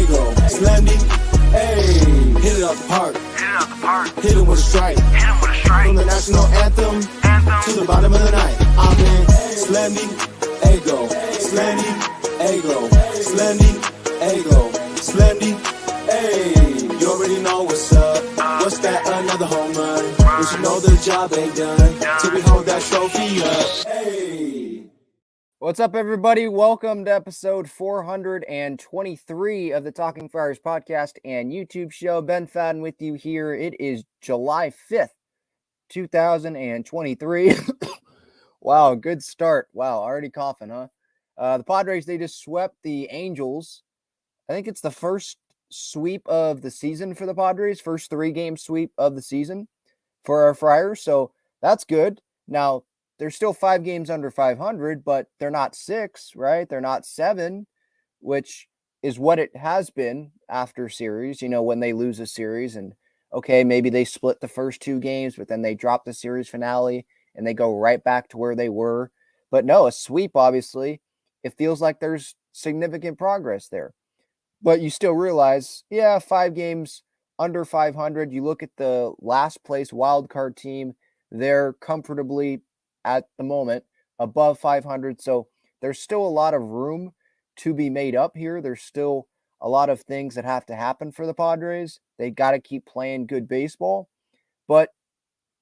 go. Slam dunk, hey. Hit it out the park. Hit it with a strike. From the national anthem to the bottom of the night. I'm in slam dunk, hey go. Slam dunk, hey go. Slam dunk, hey go. Slam dunk, hey. You already know what's up. What's that? Another home run. But you know the job ain't done till we hold that trophy up. Hey. What's up, everybody? Welcome to episode 423 of the Talking Friars podcast and YouTube show. Ben Fadden with you here. It is July 5th, 2023. Wow, good start. Wow, already coughing, huh? The Padres, they just swept the Angels. I think it's the first sweep of the season for the Padres, first 3-game sweep of the season for our Friars. So that's good. Now, they're still 5 games under 500, but they're not 6, right? They're not 7, which is what it has been after series, you know, when they lose a series and, okay, maybe they split the first 2 games, but then they drop the series finale and they go right back to where they were. But no, a sweep, obviously, it feels like there's significant progress there. But you still realize, 5 games under 500. You look at the last place wild card team, they're comfortably at the moment above 500. So there's still a lot of room to be made up here. There's still a lot of things that have to happen for the Padres. They got to keep playing good baseball. But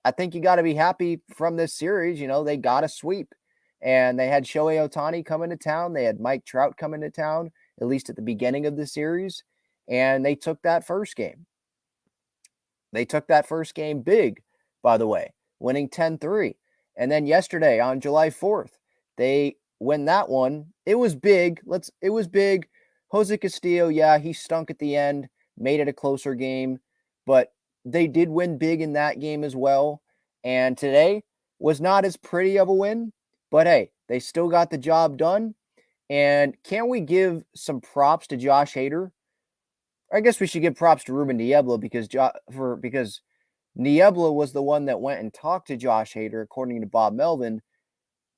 I think you got to be happy from this series. You know, they got a sweep. And they had Shohei Ohtani coming to town. They had Mike Trout coming to town, at least at the beginning of the series. And they took that first game. They took that first game big, by the way, winning 10-3. And then yesterday on July 4th, they win that one. It was big. It was big. Jose Castillo, he stunk at the end, made it a closer game, but they did win big in that game as well. And today was not as pretty of a win, but hey, they still got the job done. And can we give some props to Josh Hader? I guess we should give props to Ruben Niebla because Niebla was the one that went and talked to Josh Hader, according to Bob Melvin,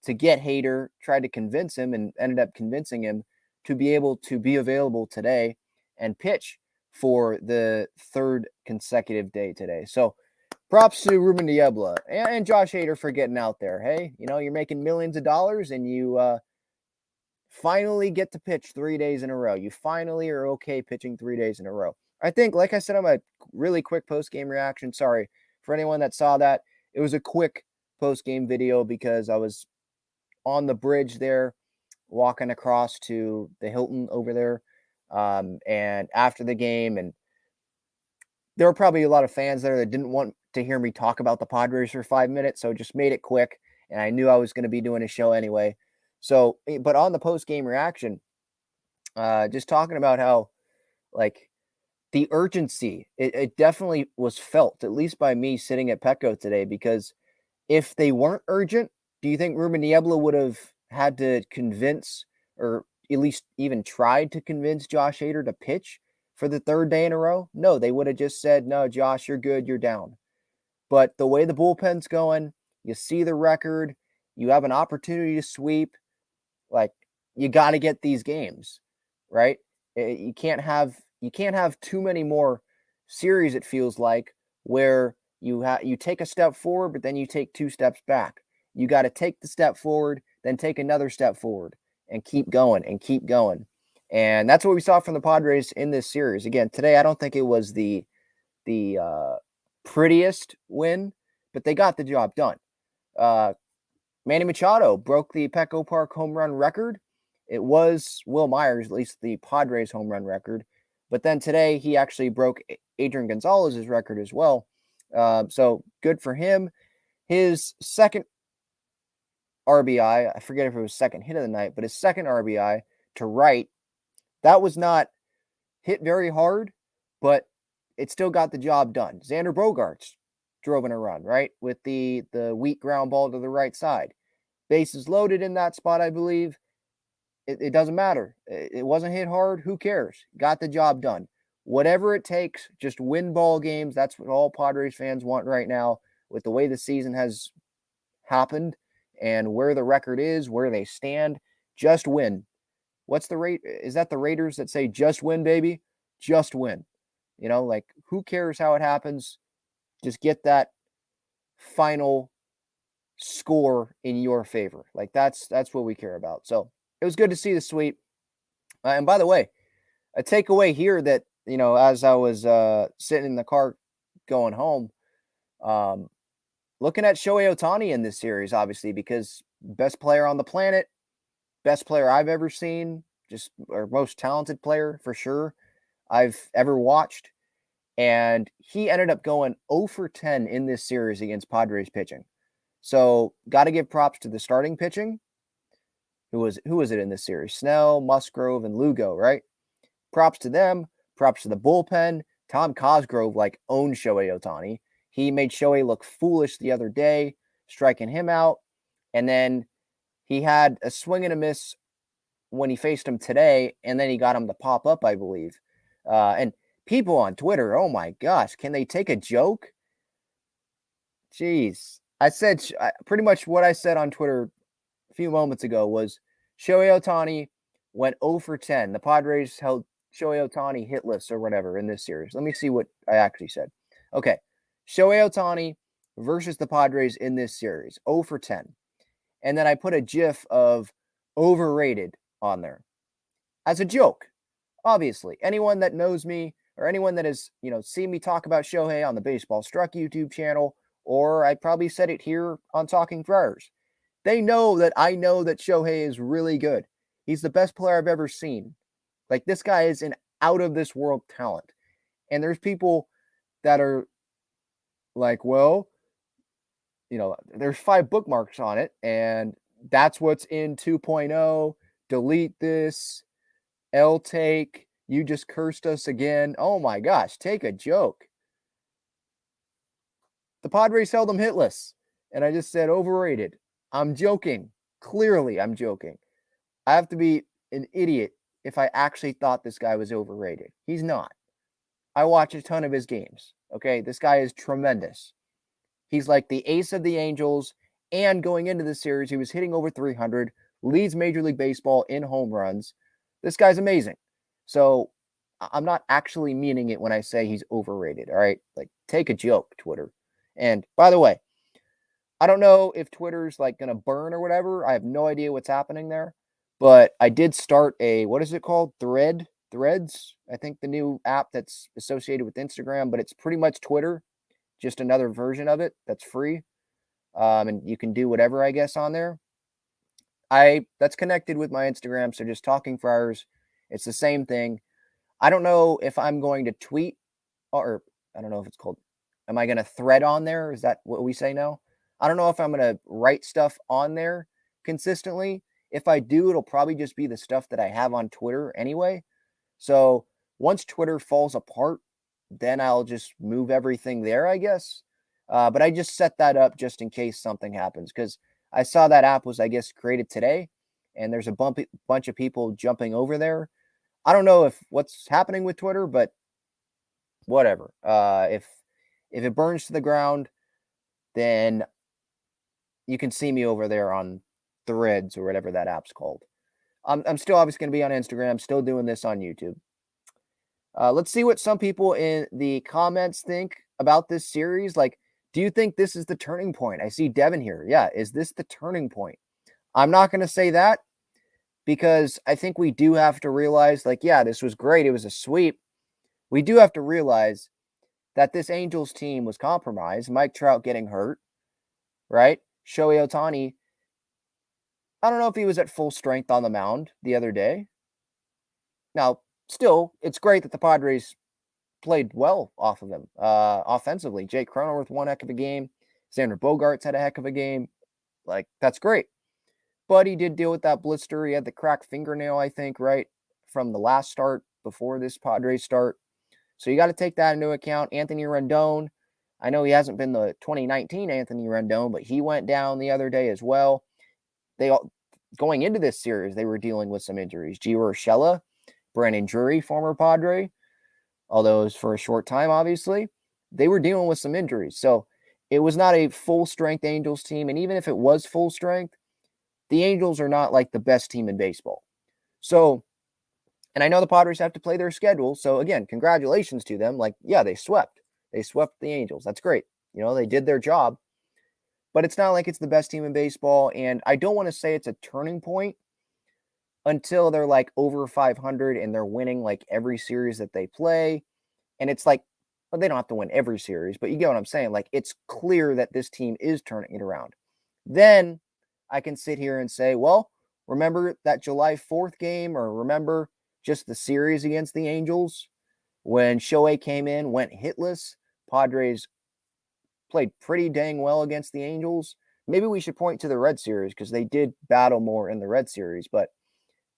to get Hader, tried to convince him and ended up convincing him to be able to be available today and pitch for the 3rd consecutive day today. So props to Ruben Niebla and Josh Hader for getting out there. Hey, you know, you're making millions of dollars and you finally get to pitch 3 days in a row. You finally are okay pitching 3 days in a row. I think, like I said, on my really quick post-game reaction, sorry for anyone that saw that. It was a quick post-game video because I was on the bridge there, walking across to the Hilton over there, and after the game, and there were probably a lot of fans there that didn't want to hear me talk about the Padres for 5 minutes, so just made it quick, and I knew I was going to be doing a show anyway. So, but on the post-game reaction, just talking about how, like, the urgency, it definitely was felt, at least by me sitting at Petco today, because if they weren't urgent, do you think Ruben Niebla would have had to convince, or at least even tried to convince Josh Hader to pitch for the 3rd day in a row? No, they would have just said, no, Josh, you're good, you're down. But the way the bullpen's going, you see the record, you have an opportunity to sweep, like, you got to get these games, right? You can't have too many more series, it feels like, where you take a step forward, but then you take 2 steps back. You got to take the step forward, then take another step forward and keep going and keep going. And that's what we saw from the Padres in this series. Again, today, I don't think it was the prettiest win, but they got the job done. Manny Machado broke the Petco Park home run record. It was Will Myers, at least the Padres home run record. But then today, he actually broke Adrian Gonzalez's record as well. So good for him. His second RBI, I forget if it was second hit of the night, but his second RBI to right, that was not hit very hard, but it still got the job done. Xander Bogaerts drove in a run, right, with the weak ground ball to the right side. Bases loaded in that spot, I believe. It doesn't matter. It wasn't hit hard. Who cares? Got the job done. Whatever it takes, just win ball games. That's what all Padres fans want right now with the way the season has happened and where the record is, where they stand. Just win. What's the rate? Is that the Raiders that say just win, baby? just win. You know, like, who cares how it happens? Just get that final score in your favor. Like, that's what we care about. So it was good to see the sweep. And by the way, a takeaway here that, you know, as I was sitting in the car going home, looking at Shohei Ohtani in this series, obviously, because best player on the planet, best player I've ever seen, just or most talented player for sure I've ever watched. And he ended up going 0 for 10 in this series against Padres pitching. So got to give props to the starting pitching. Who was it in this series? Snell, Musgrove, and Lugo, right? Props to them. Props to the bullpen. Tom Cosgrove owned Shohei Ohtani. He made Shohei look foolish the other day, striking him out. And then he had a swing and a miss when he faced him today, and then he got him to pop up, I believe. And people on Twitter, oh my gosh, can they take a joke? Jeez. I said pretty much what I said on Twitter a few moments ago was Shohei Ohtani went 0 for 10. The Padres held Shohei Ohtani hitless or whatever in this series. Let me see what I actually said. Okay. Shohei Ohtani versus the Padres in this series, 0 for 10. And then I put a GIF of overrated on there as a joke. Obviously, anyone that knows me or anyone that has, seen me talk about Shohei on the Baseball Struck YouTube channel, or I probably said it here on Talking Friars, they know that I know that Shohei is really good. He's the best player I've ever seen. Like, this guy is an out-of-this-world talent. And there's people that are like, well, there's 5 bookmarks on it, and that's what's in 2.0. Delete this. Take. You just cursed us again. Oh my gosh, take a joke. The Padres held them hitless, and I just said overrated. I'm joking. Clearly, I'm joking. I have to be an idiot if I actually thought this guy was overrated. He's not. I watch a ton of his games. Okay, this guy is tremendous. He's like the ace of the Angels, and going into the series, he was hitting over 300, leads Major League Baseball in home runs. This guy's amazing. So I'm not actually meaning it when I say he's overrated, all right? Like, take a joke, Twitter. And by the way, I don't know if Twitter's going to burn or whatever. I have no idea what's happening there. But I did start what is it called? Threads, I think, the new app that's associated with Instagram, but it's pretty much Twitter, just another version of it that's free. And you can do whatever, I guess, on there. That's connected with my Instagram, so just Talking Friars. It's the same thing. I don't know if I'm going to tweet, or I don't know if it's called, am I going to thread on there? Is that what we say now? I don't know if I'm going to write stuff on there consistently. If I do, it'll probably just be the stuff that I have on Twitter anyway. So once Twitter falls apart, then I'll just move everything there, I guess. But I just set that up just in case something happens, because I saw that app was, I guess, created today, and there's a bunch of people jumping over there. I don't know if what's happening with Twitter, but whatever. If it burns to the ground, then you can see me over there on Threads or whatever that app's called. I'm still obviously going to be on Instagram, still doing this on YouTube. Let's see what some people in the comments think about this series. Like, do you think this is the turning point? I see Devin here. Yeah, is this the turning point? I'm not going to say that, because I think we do have to realize, yeah, this was great. It was a sweep. We do have to realize that this Angels team was compromised. Mike Trout getting hurt, right? Shohei Ohtani, I don't know if he was at full strength on the mound the other day. Now, still, it's great that the Padres played well off of him offensively. Jake Cronenworth, one heck of a game. Xander Bogaerts had a heck of a game. That's great. But he did deal with that blister. He had the cracked fingernail, I think, right, from the last start before this Padres start. So you got to take that into account. Anthony Rendon, I know he hasn't been the 2019 Anthony Rendon, but he went down the other day as well. Going into this series, they were dealing with some injuries. Gio Urshela, Brandon Drury, former Padre, although it was for a short time, obviously. They were dealing with some injuries. So it was not a full-strength Angels team. And even if it was full strength, the Angels are not the best team in baseball. So And I know the Padres have to play their schedule. So again, congratulations to them. Like, yeah, they swept. They swept the Angels. That's great. They did their job. But it's not like it's the best team in baseball. And I don't want to say it's a turning point until they're like over 500 and they're winning like every series that they play. And it's like, well, they don't have to win every series, but you get what I'm saying. Like, it's clear that this team is turning it around. Then I can sit here and say, well, remember that July 4th game, or remember just the series against the Angels when Shohei came in, went hitless. Padres played pretty dang well against the Angels. Maybe we should point to the Red Series because they did battle more in the Red Series. But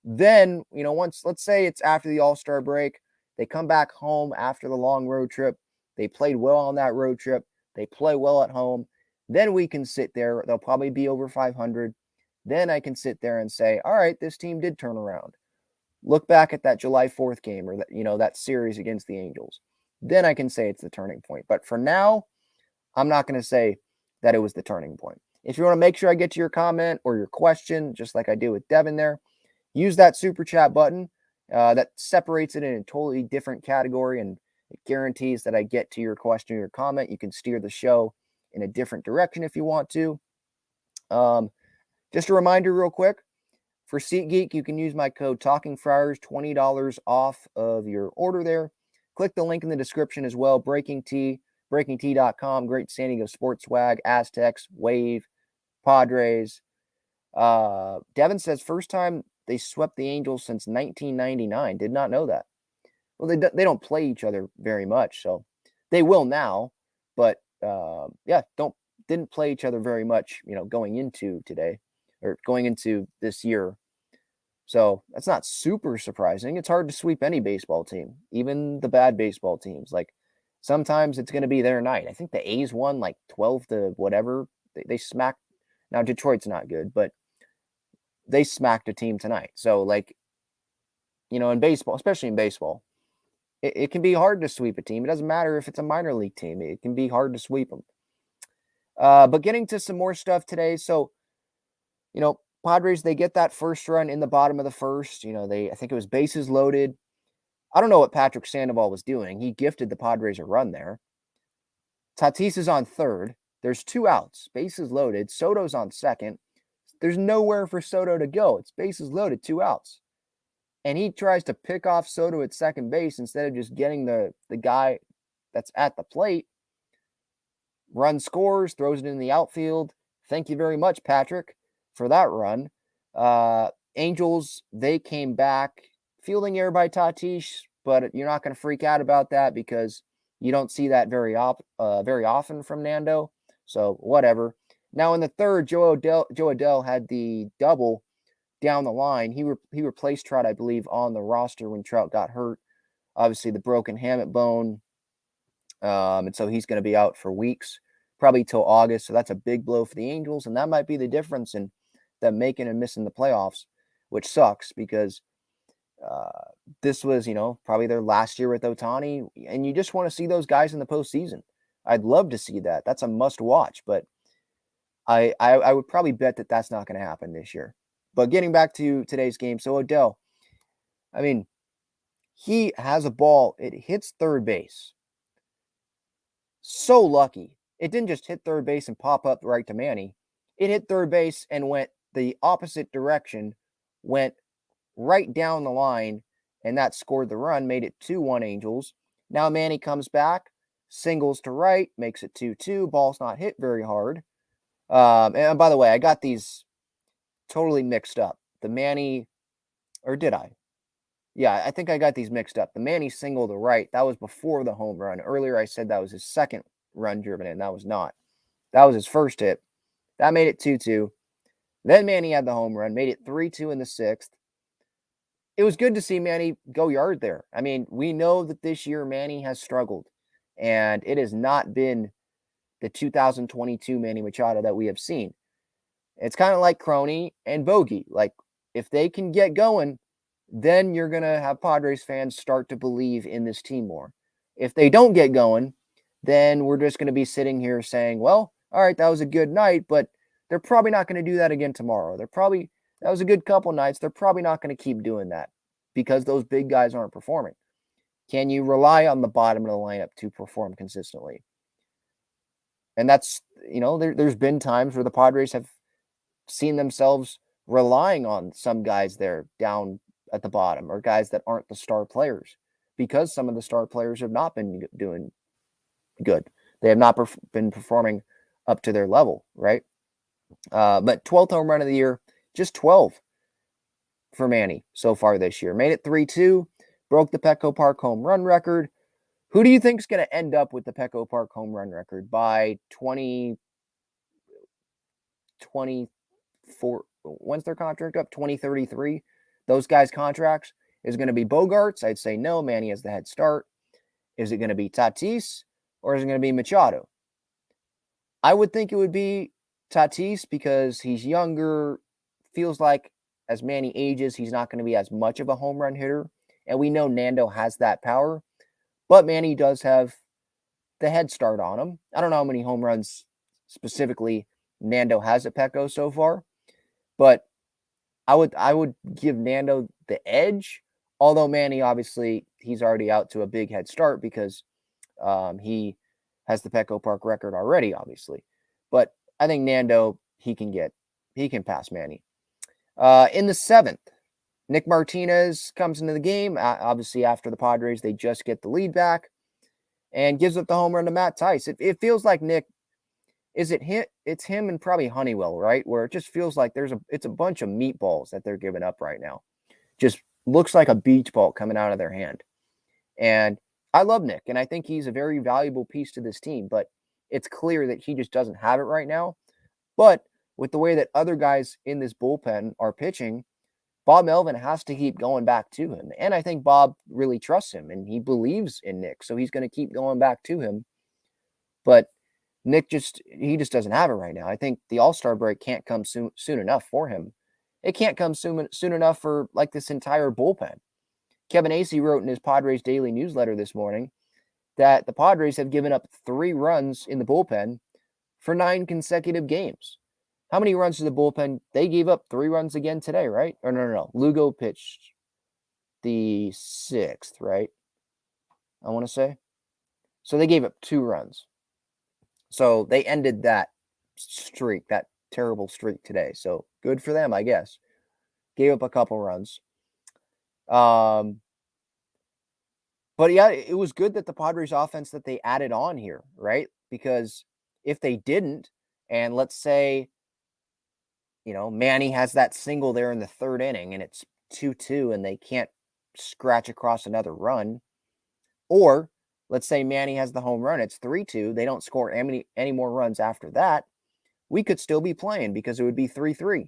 then, once, let's say it's after the All-Star break, they come back home after the long road trip. They played well on that road trip. They play well at home. Then we can sit there. They'll probably be over 500. Then I can sit there and say, all right, this team did turn around. Look back at that July 4th game, or that series against the Angels. Then I can say it's the turning point. But for now, I'm not going to say that it was the turning point. If you want to make sure I get to your comment or your question, just like I did with Devin there, use that super chat button. That separates it in a totally different category, and it guarantees that I get to your question or your comment. You can steer the show in a different direction if you want to. Just a reminder real quick, for SeatGeek, you can use my code TalkingFriars, $20 off of your order there. Click the link in the description as well. Breaking Tea, BreakingTea.com, great San Diego sports swag, Aztecs, Wave, Padres. Devin says first time they swept the Angels since 1999. Did not know that. Well, they don't play each other very much, so they will now. But didn't play each other very much, going into today or going into this year. So that's not super surprising. It's hard to sweep any baseball team, even the bad baseball teams. Like, sometimes it's going to be their night. I think the A's won like 12 to whatever. They smacked. Now Detroit's not good, but they smacked a team tonight. So, like, in baseball, especially in baseball, it can be hard to sweep a team. It doesn't matter if it's a minor league team. It can be hard to sweep them. But getting to some more stuff today. So, Padres, they get that first run in the bottom of the first. I think it was bases loaded. I don't know what Patrick Sandoval was doing. He gifted the Padres a run there. Tatis is on third. There's 2 outs, bases loaded. Soto's on second. There's nowhere for Soto to go. It's bases loaded, 2 outs. And he tries to pick off Soto at second base instead of just getting the guy that's at the plate. Run scores, throws it in the outfield. Thank you very much, Patrick, for that run. Angels, they came back. Fielding error by Tatis, but you're not going to freak out about that because you don't see that very often from Nando. So whatever. Now in the third, Joe Adell had the double down the line. He replaced Trout, I believe, on the roster when Trout got hurt. Obviously, the broken hamate bone, and so he's going to be out for weeks, probably till August. So that's a big blow for the Angels, and that might be the difference in them making and missing the playoffs, which sucks because this was, probably their last year with Ohtani, and you just want to see those guys in the postseason. I'd love to see that. That's a must watch, but I would probably bet that that's not going to happen this year. But getting back to today's game, so Adell, I mean, he has a ball. It hits third base. So lucky. It didn't just hit third base and pop up right to Manny. It hit third base and went the opposite direction, went right down the line, and that scored the run, made it 2-1 Angels. Now Manny comes back, singles to right, makes it 2-2. Ball's not hit very hard. And by the way, I got these totally mixed up. The Manny, or did I? Yeah, I think I got these mixed up. The Manny single to right, that was before the home run. Earlier I said that was his second run driven in. That was not. That was his first hit. That made it 2-2. Then Manny had the home run, made it 3-2 in the sixth. It was good to see Manny go yard there. I mean, we know that this year Manny has struggled, and it has not been the 2022 Manny Machado that we have seen. It's kind of like Croney and Bogey. Like, if they can get going, then you're going to have Padres fans start to believe in this team more. If they don't get going, then we're just going to be sitting here saying, well, all right, that was a good night, but they're probably not going to do that again tomorrow. That was a good couple nights. They're probably not going to keep doing that. because those big guys aren't performing. Can you rely on the bottom of the lineup to perform consistently? And that's, there's been times where the Padres have seen themselves relying on some guys there down at the bottom or guys that aren't the star players because some of the star players have not been doing good. They have not been performing up to their level, right? But 12th home run of the year, just 12 for Manny so far this year. Made it 3-2, broke the Petco Park home run record. Who do you think is going to end up with the Petco Park home run record by 2024? When's their contract up? 2033. Those guys' contracts is going to be Bogaerts. I'd say no. Manny has the head start. Is it going to be Tatis or is it going to be Machado? I would think it would be Tatis because he's younger. Feels like as Manny ages, he's not going to be as much of a home run hitter. And we know Nando has that power. But Manny does have the head start on him. I don't know how many home runs specifically Nando has at Petco so far. But I would give Nando the edge. Although Manny, obviously, he's already out to a big head start because he has the Petco Park record already, obviously. But I think Nando, he can pass Manny. In the 7th, Nick Martinez comes into the game. Obviously, after the Padres, they just get the lead back and gives up the home run to Matt Tice. It feels like Nick, it's him and probably Honeywell, right? Where it just feels like it's a bunch of meatballs that they're giving up right now. Just looks like a beach ball coming out of their hand. And I love Nick, and I think he's a very valuable piece to this team, but it's clear that he just doesn't have it right now. But with the way that other guys in this bullpen are pitching, Bob Melvin has to keep going back to him. And I think Bob really trusts him, and he believes in Nick, so he's going to keep going back to him. But Nick just doesn't have it right now. I think the All-Star break can't come soon enough for him. It can't come soon enough for like this entire bullpen. Kevin Acee wrote in his Padres Daily newsletter this morning that the Padres have given up 3 runs in the bullpen for 9 consecutive games. How many runs to the bullpen? They gave up 3 runs again today, right? Or no. Lugo pitched the 6th, right? I want to say. So they gave up 2 runs. So they ended that streak, that terrible streak today. So good for them, I guess. Gave up a couple runs. But yeah, it was good that the Padres offense that they added on here, right? Because if they didn't, and let's say, Manny has that single there in the 3rd inning and it's 2-2 and they can't scratch across another run, or let's say Manny has the home run, it's 3-2, they don't score any more runs after that, we could still be playing because it would be 3-3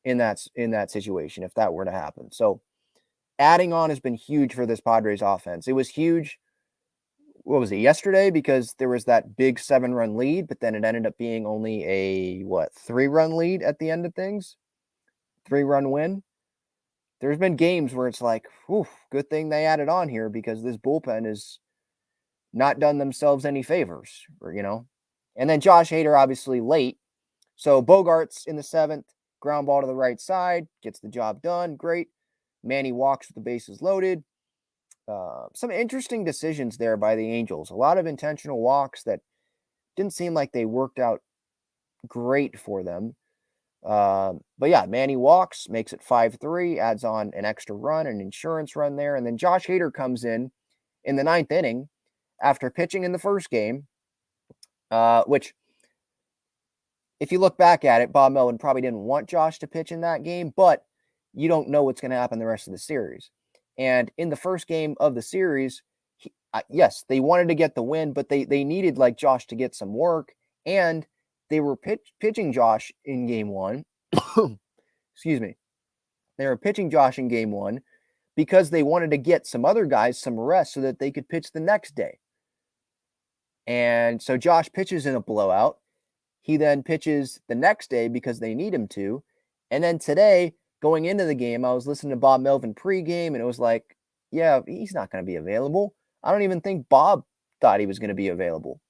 in that situation if that were to happen. So adding on has been huge for this Padres offense. It was huge, what was it, yesterday, because there was that big 7-run lead, but then it ended up being only a 3-run lead at the end of things, 3-run win. There's been games where it's like, good thing they added on here because this bullpen has not done themselves any favors, And then Josh Hader obviously late. So Bogaerts in the 7th, ground ball to the right side, gets the job done, great. Manny walks with the bases loaded. Some interesting decisions there by the Angels. A lot of intentional walks that didn't seem like they worked out great for them. But yeah, Manny walks, makes it 5-3, adds on an extra run, an insurance run there. And then Josh Hader comes in the 9th inning after pitching in the first game, which if you look back at it, Bob Melvin probably didn't want Josh to pitch in that game, but you don't know what's going to happen the rest of the series. And in the first game of the series, yes, they wanted to get the win, but they needed like Josh to get some work, and they were pitching Josh in game 1. Excuse me. They were pitching Josh in game 1 because they wanted to get some other guys some rest so that they could pitch the next day. And so Josh pitches in a blowout. He then pitches the next day because they need him to. And then today, going into the game, I was listening to Bob Melvin pregame, and it was like, yeah, he's not going to be available. I don't even think Bob thought he was going to be available.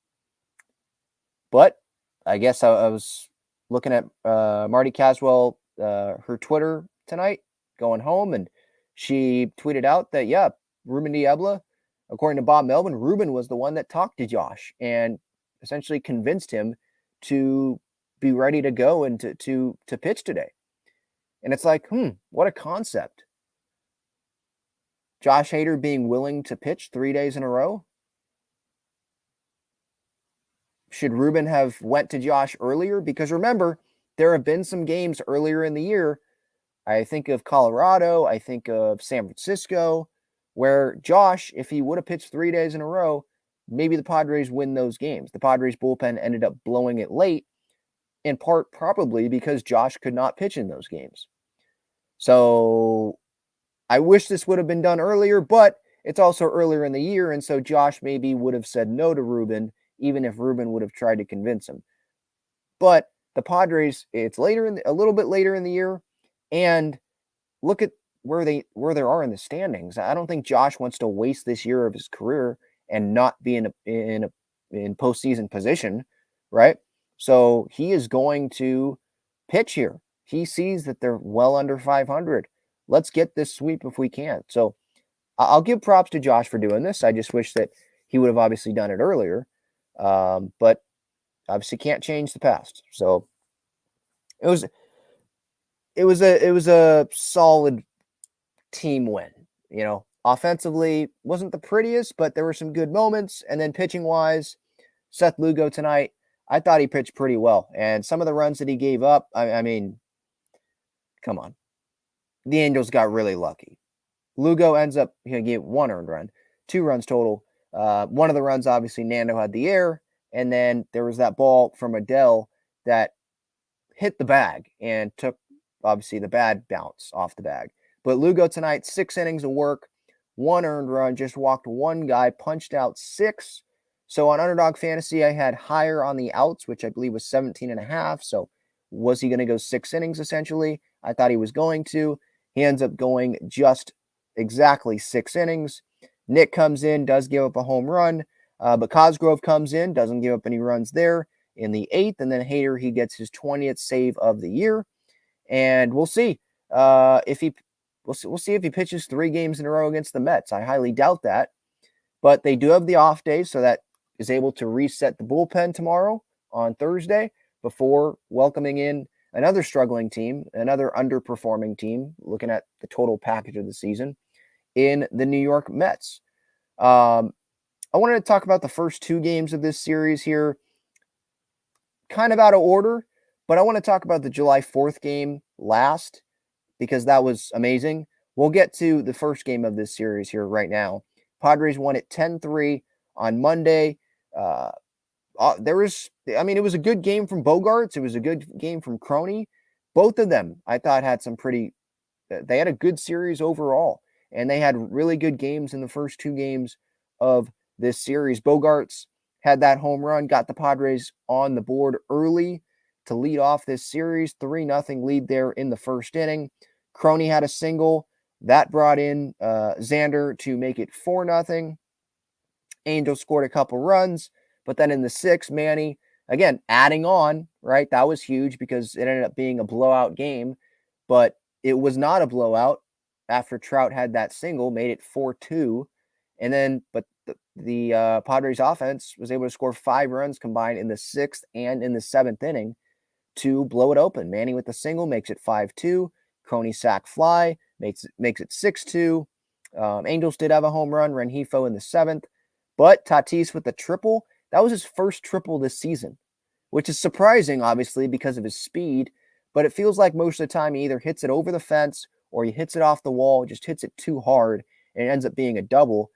But I guess I was looking at Marty Caswell, her Twitter tonight, going home, and she tweeted out that, yeah, Ruben Diabla, according to Bob Melvin, Ruben was the one that talked to Josh and essentially convinced him to be ready to go and to pitch today. And it's like, what a concept. Josh Hader being willing to pitch 3 days in a row. Should Ruben have went to Josh earlier? Because remember, there have been some games earlier in the year. I think of Colorado. I think of San Francisco, where Josh, if he would have pitched 3 days in a row, maybe the Padres win those games. The Padres bullpen ended up blowing it late, in part probably because Josh could not pitch in those games. So I wish this would have been done earlier, but it's also earlier in the year, and so Josh maybe would have said no to Ruben, even if Ruben would have tried to convince him. But the Padres, it's a little bit later in the year, and look at where they are in the standings. I don't think Josh wants to waste this year of his career and not be in postseason position, right? So he is going to pitch here. He sees that they're well under 500. Let's get this sweep if we can. So I'll give props to Josh for doing this. I just wish that he would have obviously done it earlier, but obviously can't change the past. So it was a solid team win. You know, offensively wasn't the prettiest, but there were some good moments. And then pitching wise, Seth Lugo tonight, I thought he pitched pretty well. And some of the runs that he gave up, I mean, come on. The Angels got really lucky. Lugo ends up, he gave 1 earned run, 2 runs total. One of the runs, obviously, Nando had the air. And then there was that ball from Adele that hit the bag and took, obviously, the bad bounce off the bag. But Lugo tonight, 6 innings of work, 1 earned run, just walked 1 guy, punched out 6. So on Underdog Fantasy, I had higher on the outs, which I believe was 17.5. So was he going to go 6 innings, essentially? I thought he was going to. He ends up going just exactly 6 innings. Nick comes in, does give up a home run, but Cosgrove comes in, doesn't give up any runs there in the 8th, and then Hader, he gets his 20th save of the year, and we'll see if he pitches 3 games in a row against the Mets. I highly doubt that, but they do have the off day, so that is able to reset the bullpen tomorrow on Thursday before welcoming in another struggling team, another underperforming team, looking at the total package of the season, in the New York Mets. I wanted to talk about the first 2 games of this series here, kind of out of order, but I want to talk about the July 4th game last because that was amazing. We'll get to the first game of this series here right now. Padres won it 10-3 on Monday. It was a good game from Bogaerts. It was a good game from Croney. Both of them, I thought, they had a good series overall, and they had really good games in the first 2 games of this series. Bogaerts had that home run, got the Padres on the board early to lead off this series. 3-0 lead there in the first inning. Croney had a single. That brought in Xander to make it 4-0. Angels scored a couple runs. But then in the 6th, Manny, again, adding on, right? That was huge because it ended up being a blowout game. But it was not a blowout after Trout had that single, made it 4-2. And then, but the Padres offense was able to score 5 runs combined in the 6th and in the 7th inning to blow it open. Manny with the single makes it 5-2. Croney sac fly makes it 6-2. Angels did have a home run, Rengifo in the 7th. But Tatis with the triple, that was his first triple this season, which is surprising, obviously, because of his speed. But it feels like most of the time he either hits it over the fence or he hits it off the wall, just hits it too hard, and it ends up being a double.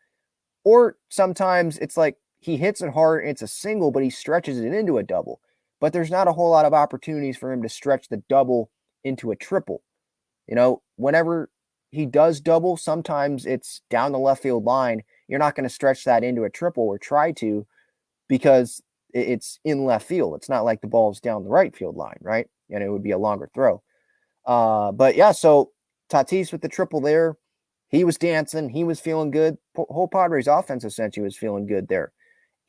Or sometimes it's like he hits it hard and it's a single, but he stretches it into a double. But there's not a whole lot of opportunities for him to stretch the double into a triple. You know, whenever he does double, sometimes it's down the left field line. You're not going to stretch that into a triple or try to because it's in left field. It's not like the ball's down the right field line, right? And it would be a longer throw. But yeah, so Tatis with the triple there. He was dancing. He was feeling good. Whole Padres offense essentially was feeling good there.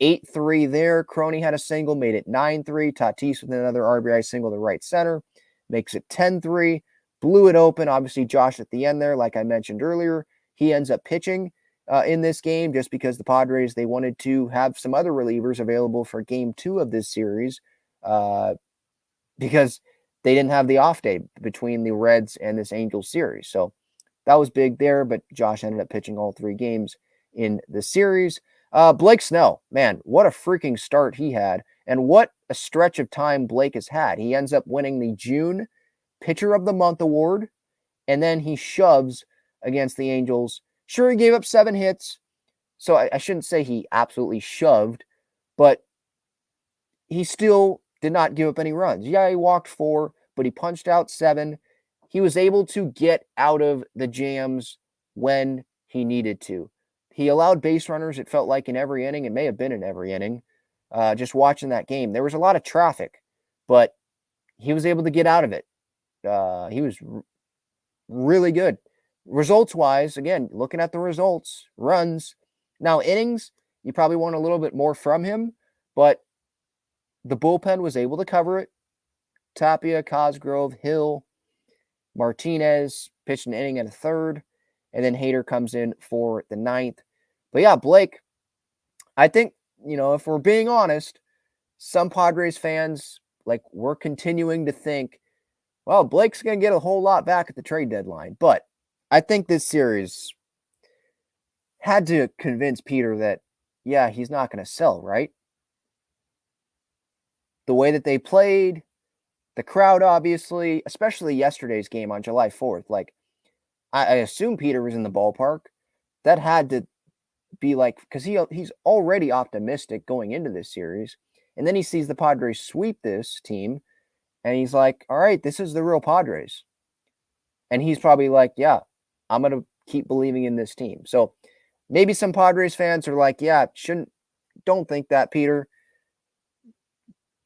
8-3 there. Croney had a single, made it 9-3. Tatis with another RBI single to right center. Makes it 10-3. blew it open. Obviously, Josh at the end there, like I mentioned earlier, he ends up pitching in this game just because the Padres, they wanted to have some other relievers available for game 2 of this series because they didn't have the off day between the Reds and this Angels series. So that was big there, but Josh ended up pitching all 3 games in the series. Blake Snell, man, what a freaking start he had, and what a stretch of time Blake has had. He ends up winning the June Pitcher of the Month award, and then he shoves against the Angels. Sure, he gave up 7 hits, so I shouldn't say he absolutely shoved, but he still did not give up any runs. Yeah, he walked 4, but he punched out 7. He was able to get out of the jams when he needed to. He allowed base runners, it felt like, in every inning. It may have been in every inning. Just watching that game, there was a lot of traffic, but he was able to get out of it. He was really good. Results-wise, again, looking at the results, runs. Now, innings, you probably want a little bit more from him, but the bullpen was able to cover it. Tapia, Cosgrove, Hill, Martinez pitched an inning and a third, and then Hader comes in for the 9th. But yeah, Blake, I think, if we're being honest, some Padres fans, we're continuing to think, well, Blake's going to get a whole lot back at the trade deadline. But I think this series had to convince Peter that, yeah, he's not going to sell, right? The way that they played, the crowd, obviously, especially yesterday's game on July 4th. I assume Peter was in the ballpark. That had to be because he's already optimistic going into this series. And then he sees the Padres sweep this team, and he's like, all right, this is the real Padres. And he's probably like, yeah, I'm going to keep believing in this team. So maybe some Padres fans are like, yeah, don't think that, Peter.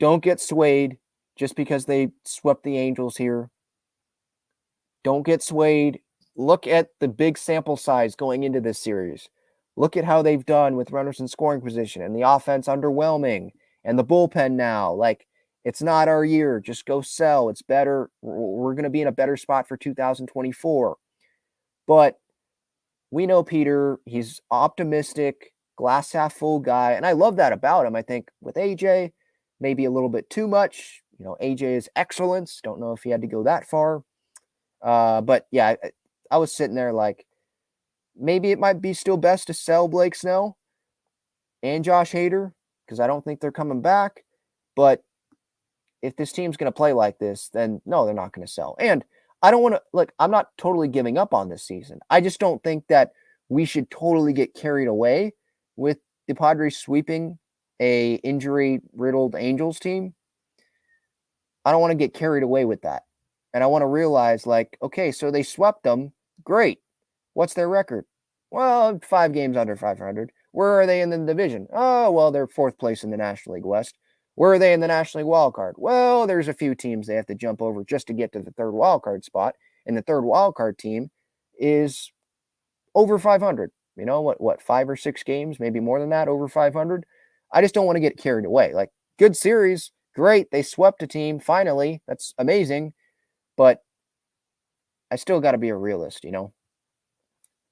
Don't get swayed just because they swept the Angels here. Don't get swayed. Look at the big sample size going into this series. Look at how they've done with runners in scoring position, and the offense underwhelming, and the bullpen now. It's not our year. Just go sell. It's better. We're going to be in a better spot for 2024. But we know Peter. He's optimistic, glass half full guy, and I love that about him. I think with AJ, maybe a little bit too much. AJ is excellence. Don't know if he had to go that far. But yeah, I was sitting there maybe it might be still best to sell Blake Snell and Josh Hader because I don't think they're coming back. But if this team's going to play like this, then no, they're not going to sell. And I don't want to, I'm not totally giving up on this season. I just don't think that we should totally get carried away with the Padres sweeping a injury-riddled Angels team. I don't want to get carried away with that. And I want to realize, okay, so they swept them. Great. What's their record? Well, 5 games under 500. Where are they in the division? Oh, well, they're 4th place in the National League West. Where are they in the National League wild card? Well, there's a few teams they have to jump over just to get to the 3rd wild card spot. And the 3rd wild card team is over 500. What 5 or 6 games, maybe more than that, over 500. I just don't want to get carried away. Good series. Great. They swept a team. Finally. That's amazing. But I still got to be a realist,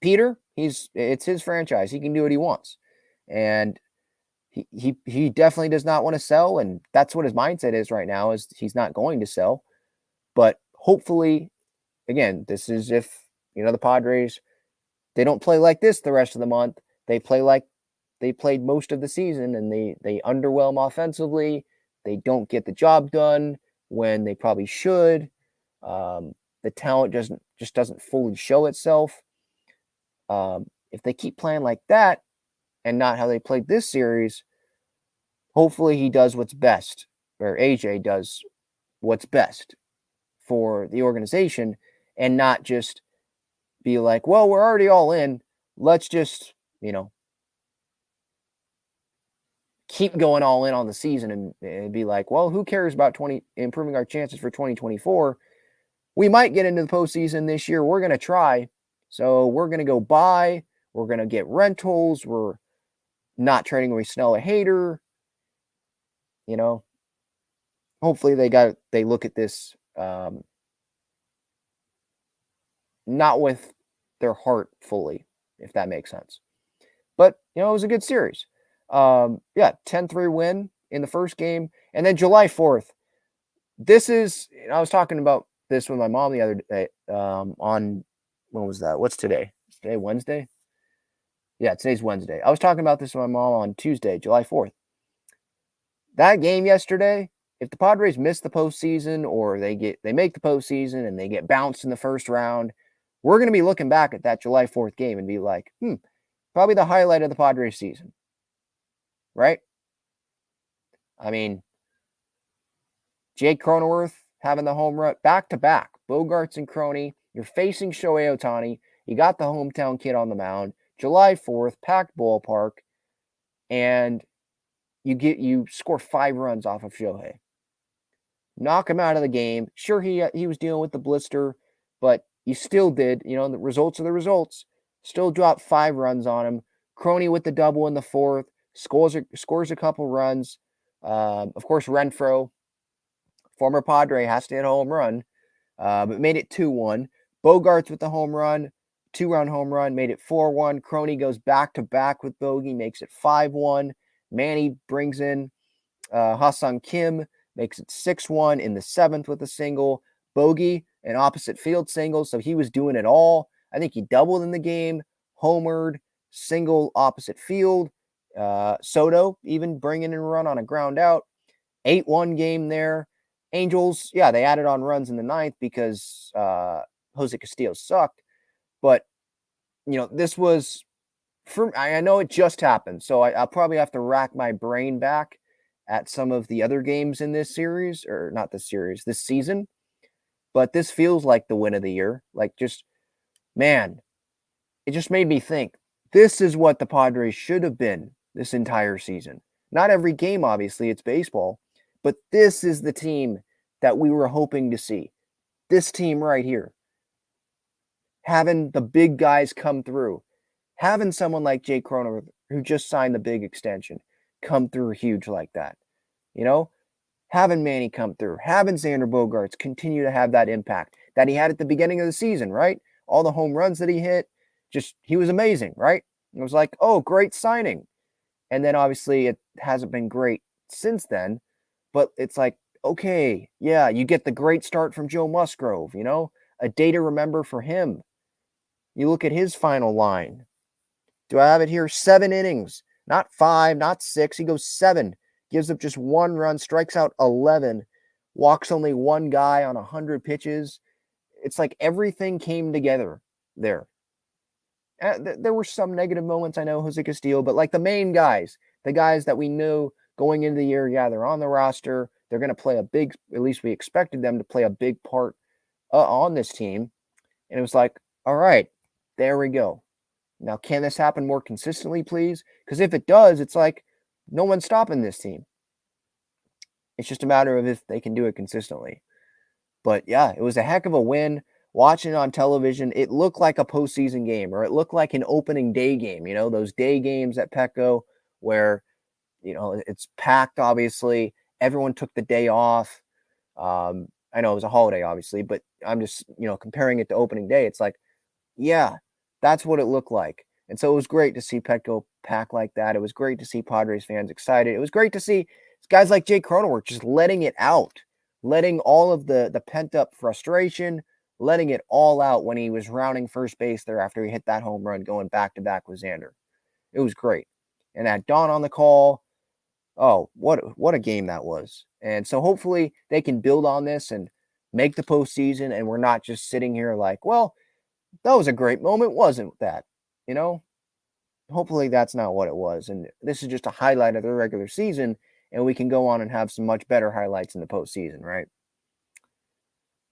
Peter, it's his franchise. He can do what he wants. And he definitely does not want to sell, and that's what his mindset is right now, is he's not going to sell. But hopefully, again, this is if, the Padres, they don't play like this the rest of the month. They play like they played most of the season, and they underwhelm offensively. They don't get the job done when they probably should. The talent just doesn't fully show itself. If they keep playing like that and not how they played this series, hopefully he does what's best, or AJ does what's best for the organization, and not just be like, well, we're already all in. Let's just, keep going all in on the season and be like, well, who cares about improving our chances for 2024? We might get into the postseason this year. We're going to try. So we're going to go buy. We're going to get rentals. We're not trading away Snell or Hader. Hopefully they look at this not with their heart fully, if that makes sense. But, it was a good series. 10-3 win in the first game. And then July 4th, I was talking about this with my mom the other day on, when was that? What's today? Is today Wednesday? Yeah, today's Wednesday. I was talking about this with my mom on Tuesday, July 4th. That game yesterday, if the Padres miss the postseason or they make the postseason and they get bounced in the first round, we're going to be looking back at that July 4th game and be like, probably the highlight of the Padres season. Right? I mean, Jake Cronenworth having the home run back-to-back. Bogaerts and Croney. You're facing Shohei Ohtani. You got the hometown kid on the mound. July 4th, packed ballpark. And you score 5 runs off of Shohei. Knock him out of the game. Sure, he was dealing with the blister, but you still did. The results are the results. Still dropped 5 runs on him. Croney with the double in the 4th. Scores a couple runs. Of course, Renfroe, former Padre, has to hit a home run, but made it 2-1. Bogaerts with the home run, 2-run home run, made it 4-1. Croney goes back-to-back with Bogey, makes it 5-1. Manny brings in Ha-Seong Kim, makes it 6-1 in the 7th with a single. Bogey, an opposite field single, so he was doing it all. I think he doubled in the game, homered, single opposite field. Soto even bringing in a run on a ground out. 8-1 game there. Angels, they added on runs in the 9th because Jose Castillo sucked. But, this was, I know it just happened, so I'll probably have to rack my brain back at some of the other games in this series, or not this series, this season. But this feels like the win of the year. Like, just, man, it just made me think, this is what the Padres should have been this entire season. Not every game, obviously, it's baseball, but this is the team that we were hoping to see. This team right here. Having the big guys come through. Having someone like Jake Cronenworth, who just signed the big extension, come through huge like that. Having Manny come through. Having Xander Bogaerts continue to have that impact that he had at the beginning of the season, right? All the home runs that he hit. He was amazing, right? It was like, oh, great signing. And then obviously it hasn't been great since then. But it's like, okay, yeah, you get the great start from Joe Musgrove, a day to remember for him. You look at his final line. Do I have it here? 7 innings, not 5, not 6. He goes 7, gives up just 1 run, strikes out 11, walks only 1 guy on 100 pitches. It's like everything came together there. There were some negative moments, I know, Jose Castillo, but like the main guys, the guys that we knew going into the year, they're on the roster. They're going to play at least we expected them to play a big part on this team. And it was like, all right, there we go. Now, can this happen more consistently, please? Because if it does, it's like no one's stopping this team. It's just a matter of if they can do it consistently. But yeah, it was a heck of a win. Watching it on television, it looked like a postseason game, or it looked like an opening day game. Those day games at Petco where, it's packed, obviously. Everyone took the day off. I know it was a holiday, obviously, but I'm just, comparing it to opening day. It's like, yeah, that's what it looked like. And so it was great to see Petco pack like that. It was great to see Padres fans excited. It was great to see guys like Jake Cronenworth just letting it out, letting all of the pent-up frustration, letting it all out when he was rounding first base there after he hit that home run going back-to-back with Xander. It was great. And that Don on the call, oh, what a game that was. And so hopefully they can build on this and make the postseason, and we're not just sitting here like, well, that was a great moment, wasn't that? Hopefully that's not what it was. And this is just a highlight of the regular season, and we can go on and have some much better highlights in the postseason, right?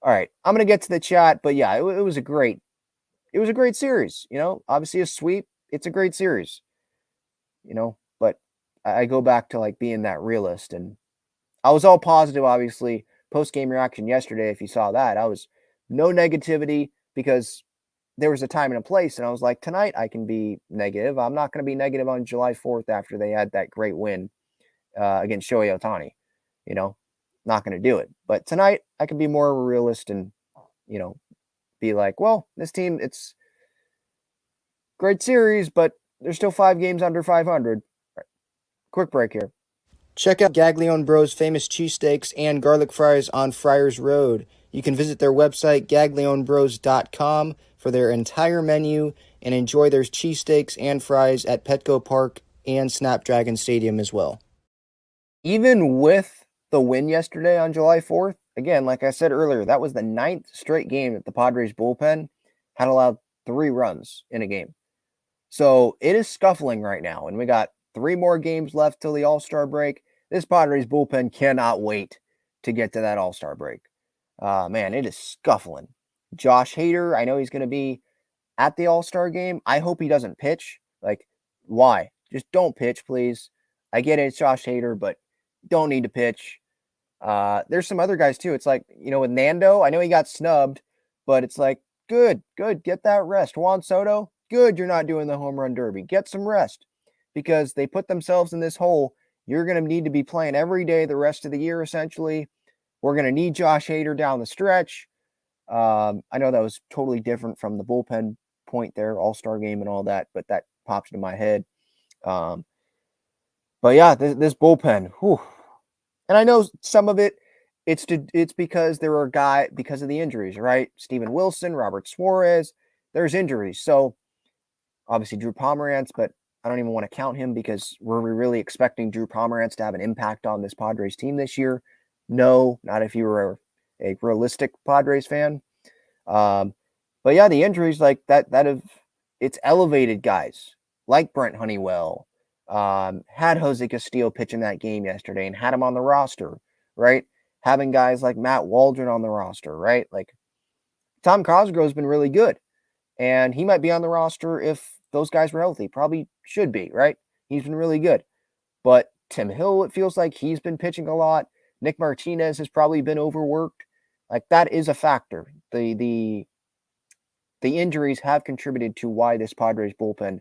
All right, I'm going to get to the chat, but yeah, it was a great series, obviously a sweep. It's a great series, but I go back to like being that realist, and I was all positive, obviously, post-game reaction yesterday. If you saw that, I was no negativity because there was a time and a place, and I was like, tonight I can be negative. I'm not going to be negative on July 4th after they had that great win against Shohei Ohtani. Not going to do it. But tonight I can be more of a realist and, be like, well, this team, it's great series, but there's still 5 games under 500. Right. Quick break here. Check out Gaglione Bros' famous cheesesteaks and garlic fries on Friars Road. You can visit their website, gaglionebros.com, for their entire menu and enjoy their cheesesteaks and fries at Petco Park and Snapdragon Stadium as well. Even with the win yesterday on July 4th, again, like I said earlier, that was the 9th straight game that the Padres bullpen had allowed 3 runs in a game. So it is scuffling right now, and we got 3 more games left till the All-Star break. This Padres bullpen cannot wait to get to that All-Star break. Man, it is scuffling. Josh Hader, I know he's going to be at the All-Star game. I hope he doesn't pitch. Like, why? Just don't pitch, please. I get it, it's Josh Hader, but don't need to pitch. There's some other guys too. It's like, with Nando, I know he got snubbed, but it's like, good, get that rest. Juan Soto, good, you're not doing the home run derby. Get some rest because they put themselves in this hole. You're going to need to be playing every day the rest of the year, essentially. We're going to need Josh Hader down the stretch. I know that was totally different from the bullpen point there, All-Star game and all that, but that popped into my head. But yeah, this bullpen, whew. And I know some of it, it's because there are because of the injuries, right? Steven Wilson, Robert Suarez, there's injuries. So obviously Drew Pomerantz, but I don't even want to count him because were we really expecting Drew Pomerantz to have an impact on this Padres team this year? No, not if you were a realistic Padres fan. But yeah, the injuries like that have it's elevated guys like Brent Honeywell. Had Jose Castillo pitching that game yesterday and had him on the roster, right? Having guys like Matt Waldron on the roster, right? Like Tom Cosgrove's been really good, and he might be on the roster if those guys were healthy. Probably should be, right? He's been really good. But Tim Hill, it feels like he's been pitching a lot. Nick Martinez has probably been overworked. Like that is a factor. The injuries have contributed to why this Padres bullpen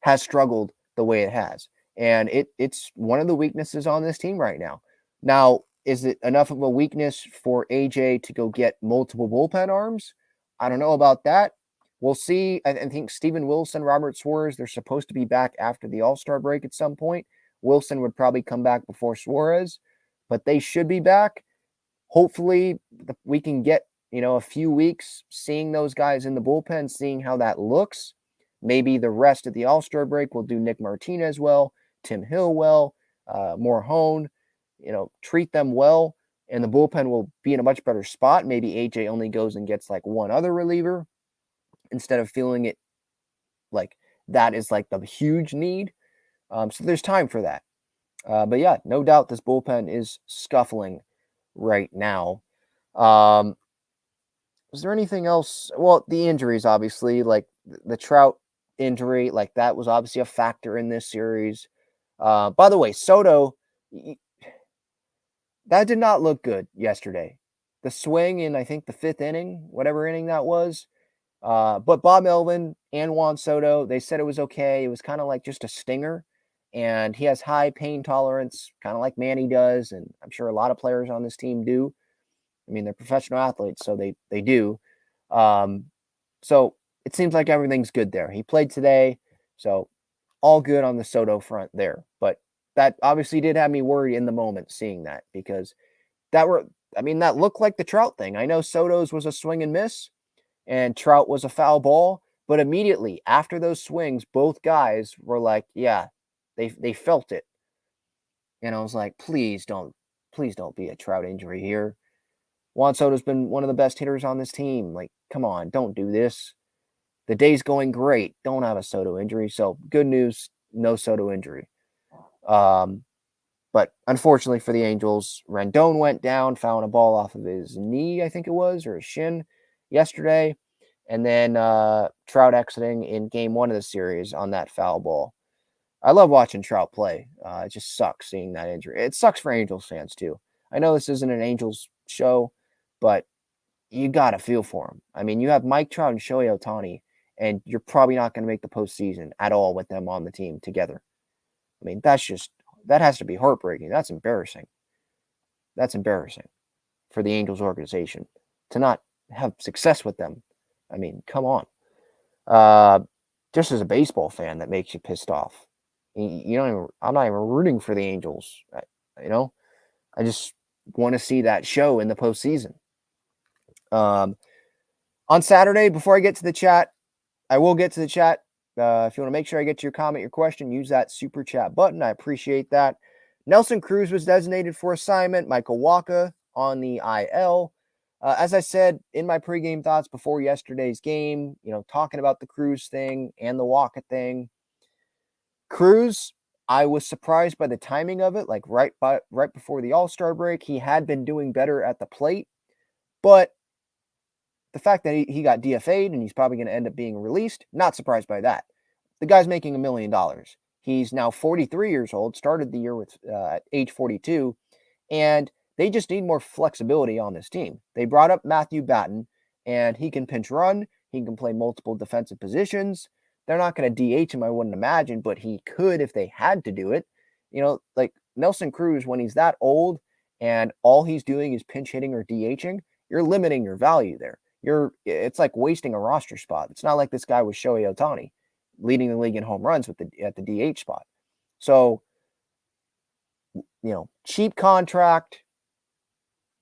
has struggled the way it has. And it's one of the weaknesses on this team right now. Now, is it enough of a weakness for AJ to go get multiple bullpen arms? I don't know about that. We'll see. I think Steven Wilson, Robert Suarez, they're supposed to be back after the All-Star break at some point. Wilson would probably come back before Suarez, but they should be back. Hopefully, we can get, a few weeks seeing those guys in the bullpen, seeing how that looks. Maybe the rest of the All-Star break will do Nick Martinez well, Tim Hill well, Morhone, treat them well, and the bullpen will be in a much better spot. Maybe AJ only goes and gets like one other reliever instead of feeling it like that is like the huge need. So there's time for that. But yeah, no doubt this bullpen is scuffling right now. Was there anything else? Well, the injuries, obviously, like the Trout injury, like that was obviously a factor in this series. By the way, Soto, that did not look good yesterday. The swing in, I think, the 5th inning, whatever inning that was. But Bob Melvin and Juan Soto, they said it was okay. It was kind of like just a stinger. And he has high pain tolerance, kind of like Manny does. And I'm sure a lot of players on this team do. I mean, they're professional athletes, so they do. So it seems like everything's good there. He played today, so all good on the Soto front there. But that obviously did have me worried in the moment seeing that because that looked like the Trout thing. I know Soto's was a swing and miss, and Trout was a foul ball, but immediately after those swings, both guys were like, yeah, they felt it. And I was like, please don't be a Trout injury here. Juan Soto's been one of the best hitters on this team. Like, come on, don't do this. The day's going great. Don't have a Soto injury. So good news, no Soto injury. But unfortunately for the Angels, Rendon went down, found a ball off of his knee, I think it was, or his shin yesterday. And then Trout exiting in game 1 of the series on that foul ball. I love watching Trout play. It just sucks seeing that injury. It sucks for Angels fans too. I know this isn't an Angels show, but you got to feel for him. I mean, you have Mike Trout and Shohei Ohtani, and you're probably not going to make the postseason at all with them on the team together. I mean, that has to be heartbreaking. That's embarrassing. That's embarrassing for the Angels organization to not have success with them I mean, come on. Just as a baseball fan, that makes you pissed off. You don't even, I'm not even rooting for the Angels. I just want to see that show in the postseason. On Saturday, before I get to the chat, I will get to the chat. If you want to make sure I get to your comment, your question, use that super chat button. I appreciate that. Nelson Cruz was designated for assignment. Michael Wacha on the IL. As I said in my pregame thoughts before yesterday's game, talking about the Cruz thing and the Wacha thing. Cruz, I was surprised by the timing of it. Like right before the All-Star break, he had been doing better at the plate, but the fact that he got DFA'd and he's probably going to end up being released, not surprised by that. The guy's making $1 million. He's now 43 years old, started the year with at age 42, and they just need more flexibility on this team. They brought up Matthew Batten, and he can pinch run. He can play multiple defensive positions. They're not going to DH him, I wouldn't imagine, but he could if they had to do it. Like Nelson Cruz, when he's that old and all he's doing is pinch hitting or DHing, you're limiting your value there. It's like wasting a roster spot. It's not like this guy was Shohei Ohtani leading the league in home runs at the DH spot. So, cheap contract,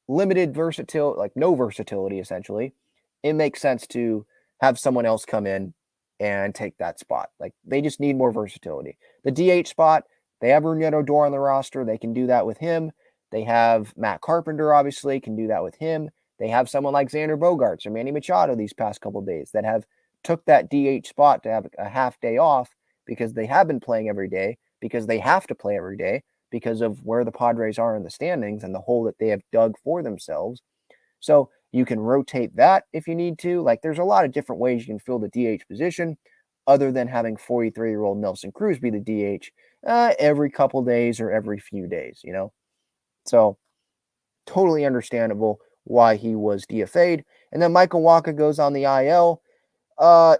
limited versatility, like no versatility essentially. It makes sense to have someone else come in and take that spot. Like they just need more versatility. The DH spot, they have Rougned Odor on the roster. They can do that with him. They have Matt Carpenter, obviously, can do that with him. They have someone like Xander Bogaerts or Manny Machado these past couple of days that have took that DH spot to have a half day off because they have been playing every day, because they have to play every day because of where the Padres are in the standings and the hole that they have dug for themselves. So you can rotate that if you need to. Like there's a lot of different ways you can fill the DH position other than having 43-year-old Nelson Cruz be the DH every couple days or every few days, So totally understandable why he was DFA'd. And then Michael Wacha goes on the IL.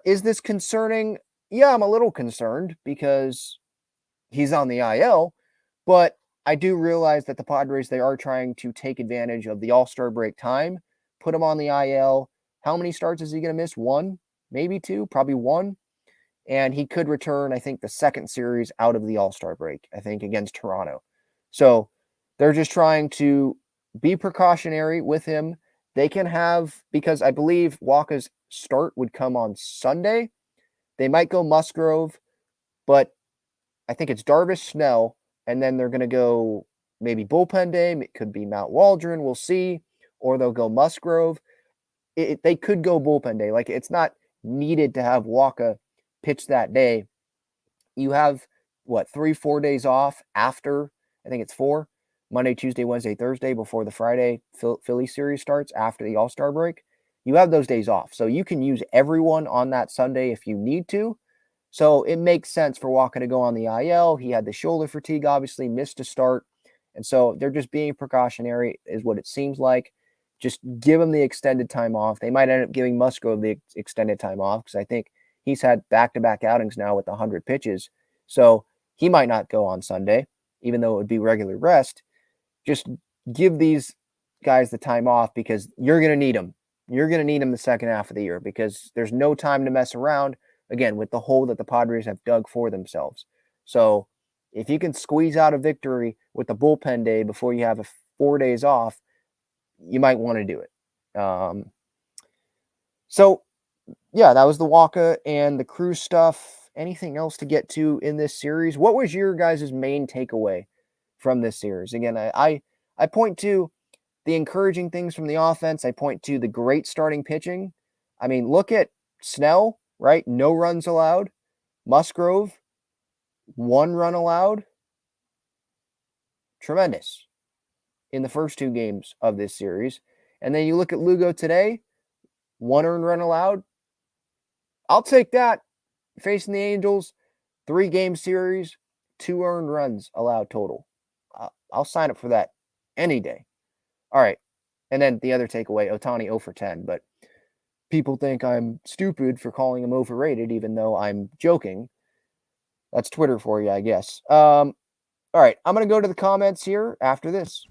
Is this concerning? Yeah, I'm a little concerned because he's on the IL, but I do realize that the Padres, they are trying to take advantage of the All-Star break time, put him on the IL. How many starts is he going to miss? 1, maybe 2, probably 1. And he could return, I think, the second series out of the All-Star break, I think, against Toronto. So they're just trying to be precautionary with him. They can have, because I believe Wacha's start would come on Sunday. They might go Musgrove, but I think it's Darvish, Snell, and then they're going to go maybe bullpen day. It could be Mount Waldron. We'll see. Or they'll go Musgrove. They could go bullpen day. Like it's not needed to have Wacha pitch that day. You have, 3-4 days off after, I think it's 4, Monday, Tuesday, Wednesday, Thursday, before the Friday Philly series starts after the All-Star break. You have those days off. So you can use everyone on that Sunday if you need to. So it makes sense for Wacha to go on the IL. He had the shoulder fatigue, obviously, missed a start. And so they're just being precautionary is what it seems like. Just give him the extended time off. They might end up giving Musgrove the extended time off because I think he's had back-to-back outings now with 100 pitches. So he might not go on Sunday, even though it would be regular rest. Just give these guys the time off because you're going to need them. You're going to need them the second half of the year because there's no time to mess around, again, with the hole that the Padres have dug for themselves. So if you can squeeze out a victory with the bullpen day before you have 4 days off, you might want to do it. So, yeah, that was the Wacha and the Cruz stuff. Anything else to get to in this series? What was your guys' main takeaway from this series? Again, I point to the encouraging things from the offense. I point to the great starting pitching. I mean, look at Snell, right? No runs allowed. Musgrove, 1 run allowed. Tremendous in the first 2 games of this series. And then you look at Lugo today, 1 earned run allowed. I'll take that. Facing the Angels, 3-game series, 2 earned runs allowed total. I'll sign up for that any day. All right. And then the other takeaway, Ohtani 0 for 10. But people think I'm stupid for calling him overrated, even though I'm joking. That's Twitter for you, I guess. All right. I'm going to go to the comments here after this.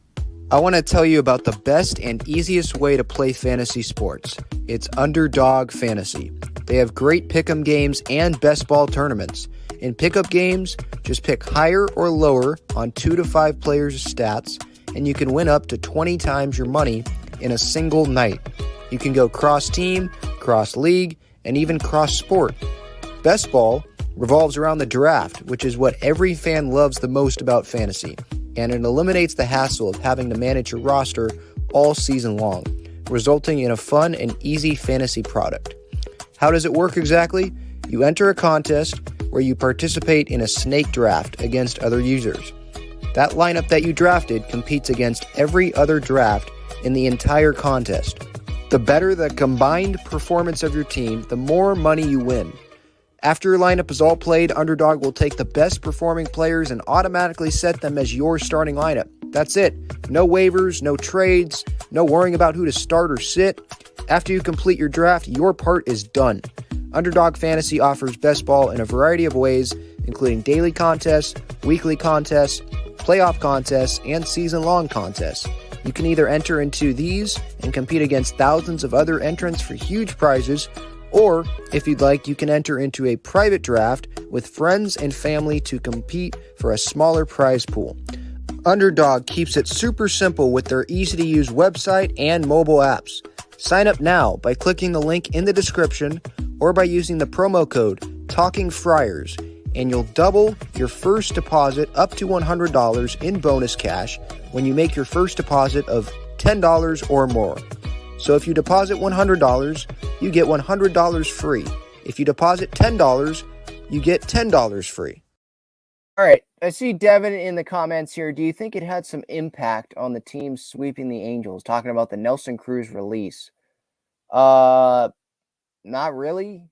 I want to tell you about the best and easiest way to play fantasy sports. It's Underdog Fantasy. They have great pick'em games and best ball tournaments. In pickup games, just pick higher or lower on 2 to 5 players' stats, and you can win up to 20 times your money in a single night. You can go cross-team, cross-league, and even cross-sport. Best ball revolves around the draft, which is what every fan loves the most about fantasy, and it eliminates the hassle of having to manage your roster all season long, resulting in a fun and easy fantasy product. How does it work exactly? You enter a contest where you participate in a snake draft against other users. That lineup that you drafted competes against every other draft in the entire contest. The better the combined performance of your team, the more money you win. After your lineup is all played, Underdog will take the best performing players and automatically set them as your starting lineup. That's it. No waivers, no trades, no worrying about who to start or sit. After you complete your draft, your part is done. Underdog Fantasy offers best ball in a variety of ways, including daily contests, weekly contests, playoff contests, and season-long contests. You can either enter into these and compete against thousands of other entrants for huge prizes, or, if you'd like, you can enter into a private draft with friends and family to compete for a smaller prize pool. Underdog keeps it super simple with their easy-to-use website and mobile apps. Sign up now by clicking the link in the description or by using the promo code TALKINGFRIARS, and you'll double your first deposit up to $100 in bonus cash when you make your first deposit of $10 or more. So if you deposit $100, you get $100 free. If you deposit $10, you get $10 free. All right, I see Devin in the comments here. Do you think it had some impact on the team sweeping the Angels? Talking about the Nelson Cruz release. Not really.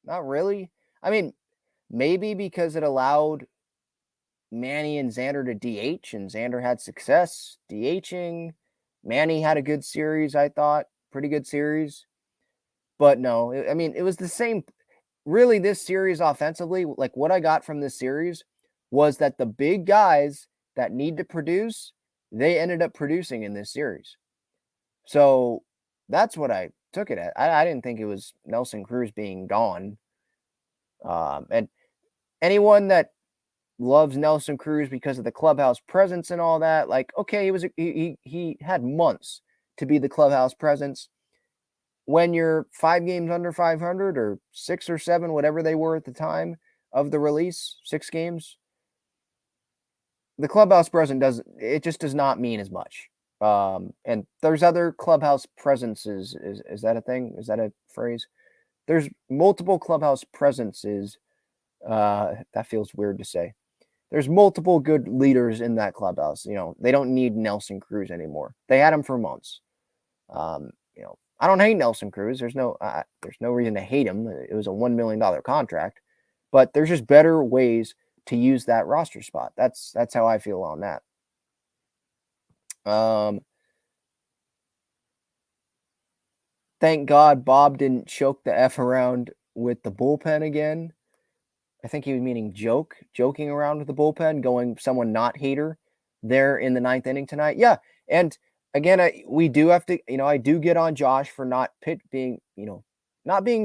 Not really. I mean, maybe because it allowed Manny and Xander to DH, and Xander had success DHing. Manny had a good series, I thought. Pretty good series. But no, I mean, it was the same. Really, this series offensively, like what I got from this series was that the big guys that need to produce, they ended up producing in this series. So that's what I took it at. I didn't think it was Nelson Cruz being gone. And anyone that loves Nelson Cruz because of the clubhouse presence and all that, like, okay, he had months to be the clubhouse presence. When you're 5 games under 500 or 6 or 7, whatever they were at the time of the release, 6 games, the clubhouse presence does not mean as much. And there's other clubhouse presences. Is that a thing? Is that a phrase? There's multiple clubhouse presences. That feels weird to say. There's multiple good leaders in that clubhouse. You know, they don't need Nelson Cruz anymore. They had him for months. You know, I don't hate Nelson Cruz. There's no reason to hate him. It was a $1 million contract, but there's just better ways to use that roster spot. That's how I feel on that. Thank God Bob didn't choke the F around with the bullpen again. I think he was meaning joking around with the bullpen, going someone not hater there in the 9th inning tonight. Yeah, and again, we do have to, I do get on Josh for not being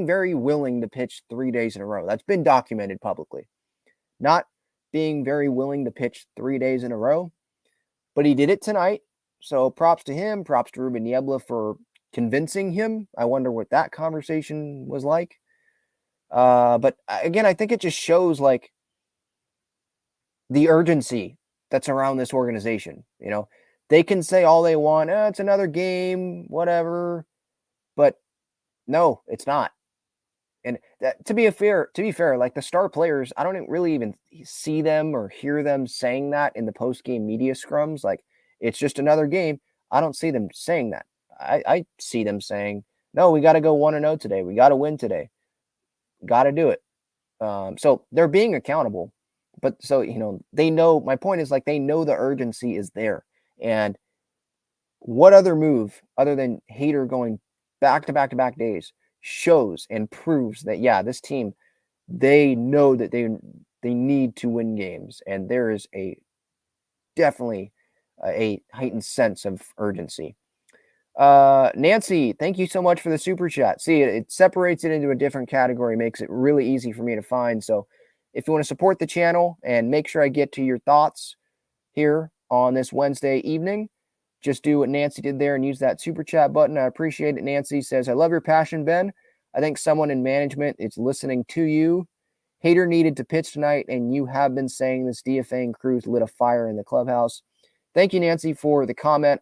very willing to pitch 3 days in a row. That's been documented publicly. Not being very willing to pitch 3 days in a row, but he did it tonight. So props to him. Props to Ruben Niebla for convincing him. I wonder what that conversation was like. But again, I think it just shows like the urgency that's around this organization. They can say all they want. It's another game, whatever. But no, it's not. And to be fair, like the star players, I don't really even see them or hear them saying that in the post-game media scrums. Like, it's just another game. I don't see them saying that. I see them saying, no, we got to go 1-0 today. We got to win today. Got to do it. So they're being accountable. But so, they know, my point is like, they know the urgency is there. And what other move other than Hader going back to back days shows and proves that, yeah, this team, they know that they need to win games. And there is a definitely a heightened sense of urgency. Nancy, thank you so much for the super chat. See, it separates it into a different category, makes it really easy for me to find. So if you want to support the channel and make sure I get to your thoughts here on this Wednesday evening, just do what Nancy did there and use that super chat button. I appreciate it. Nancy says, I love your passion, Ben. I think someone in management is listening to you. Hader needed to pitch tonight, and you have been saying this. DFA and Cruz lit a fire in the clubhouse. Thank you, Nancy, for the comment.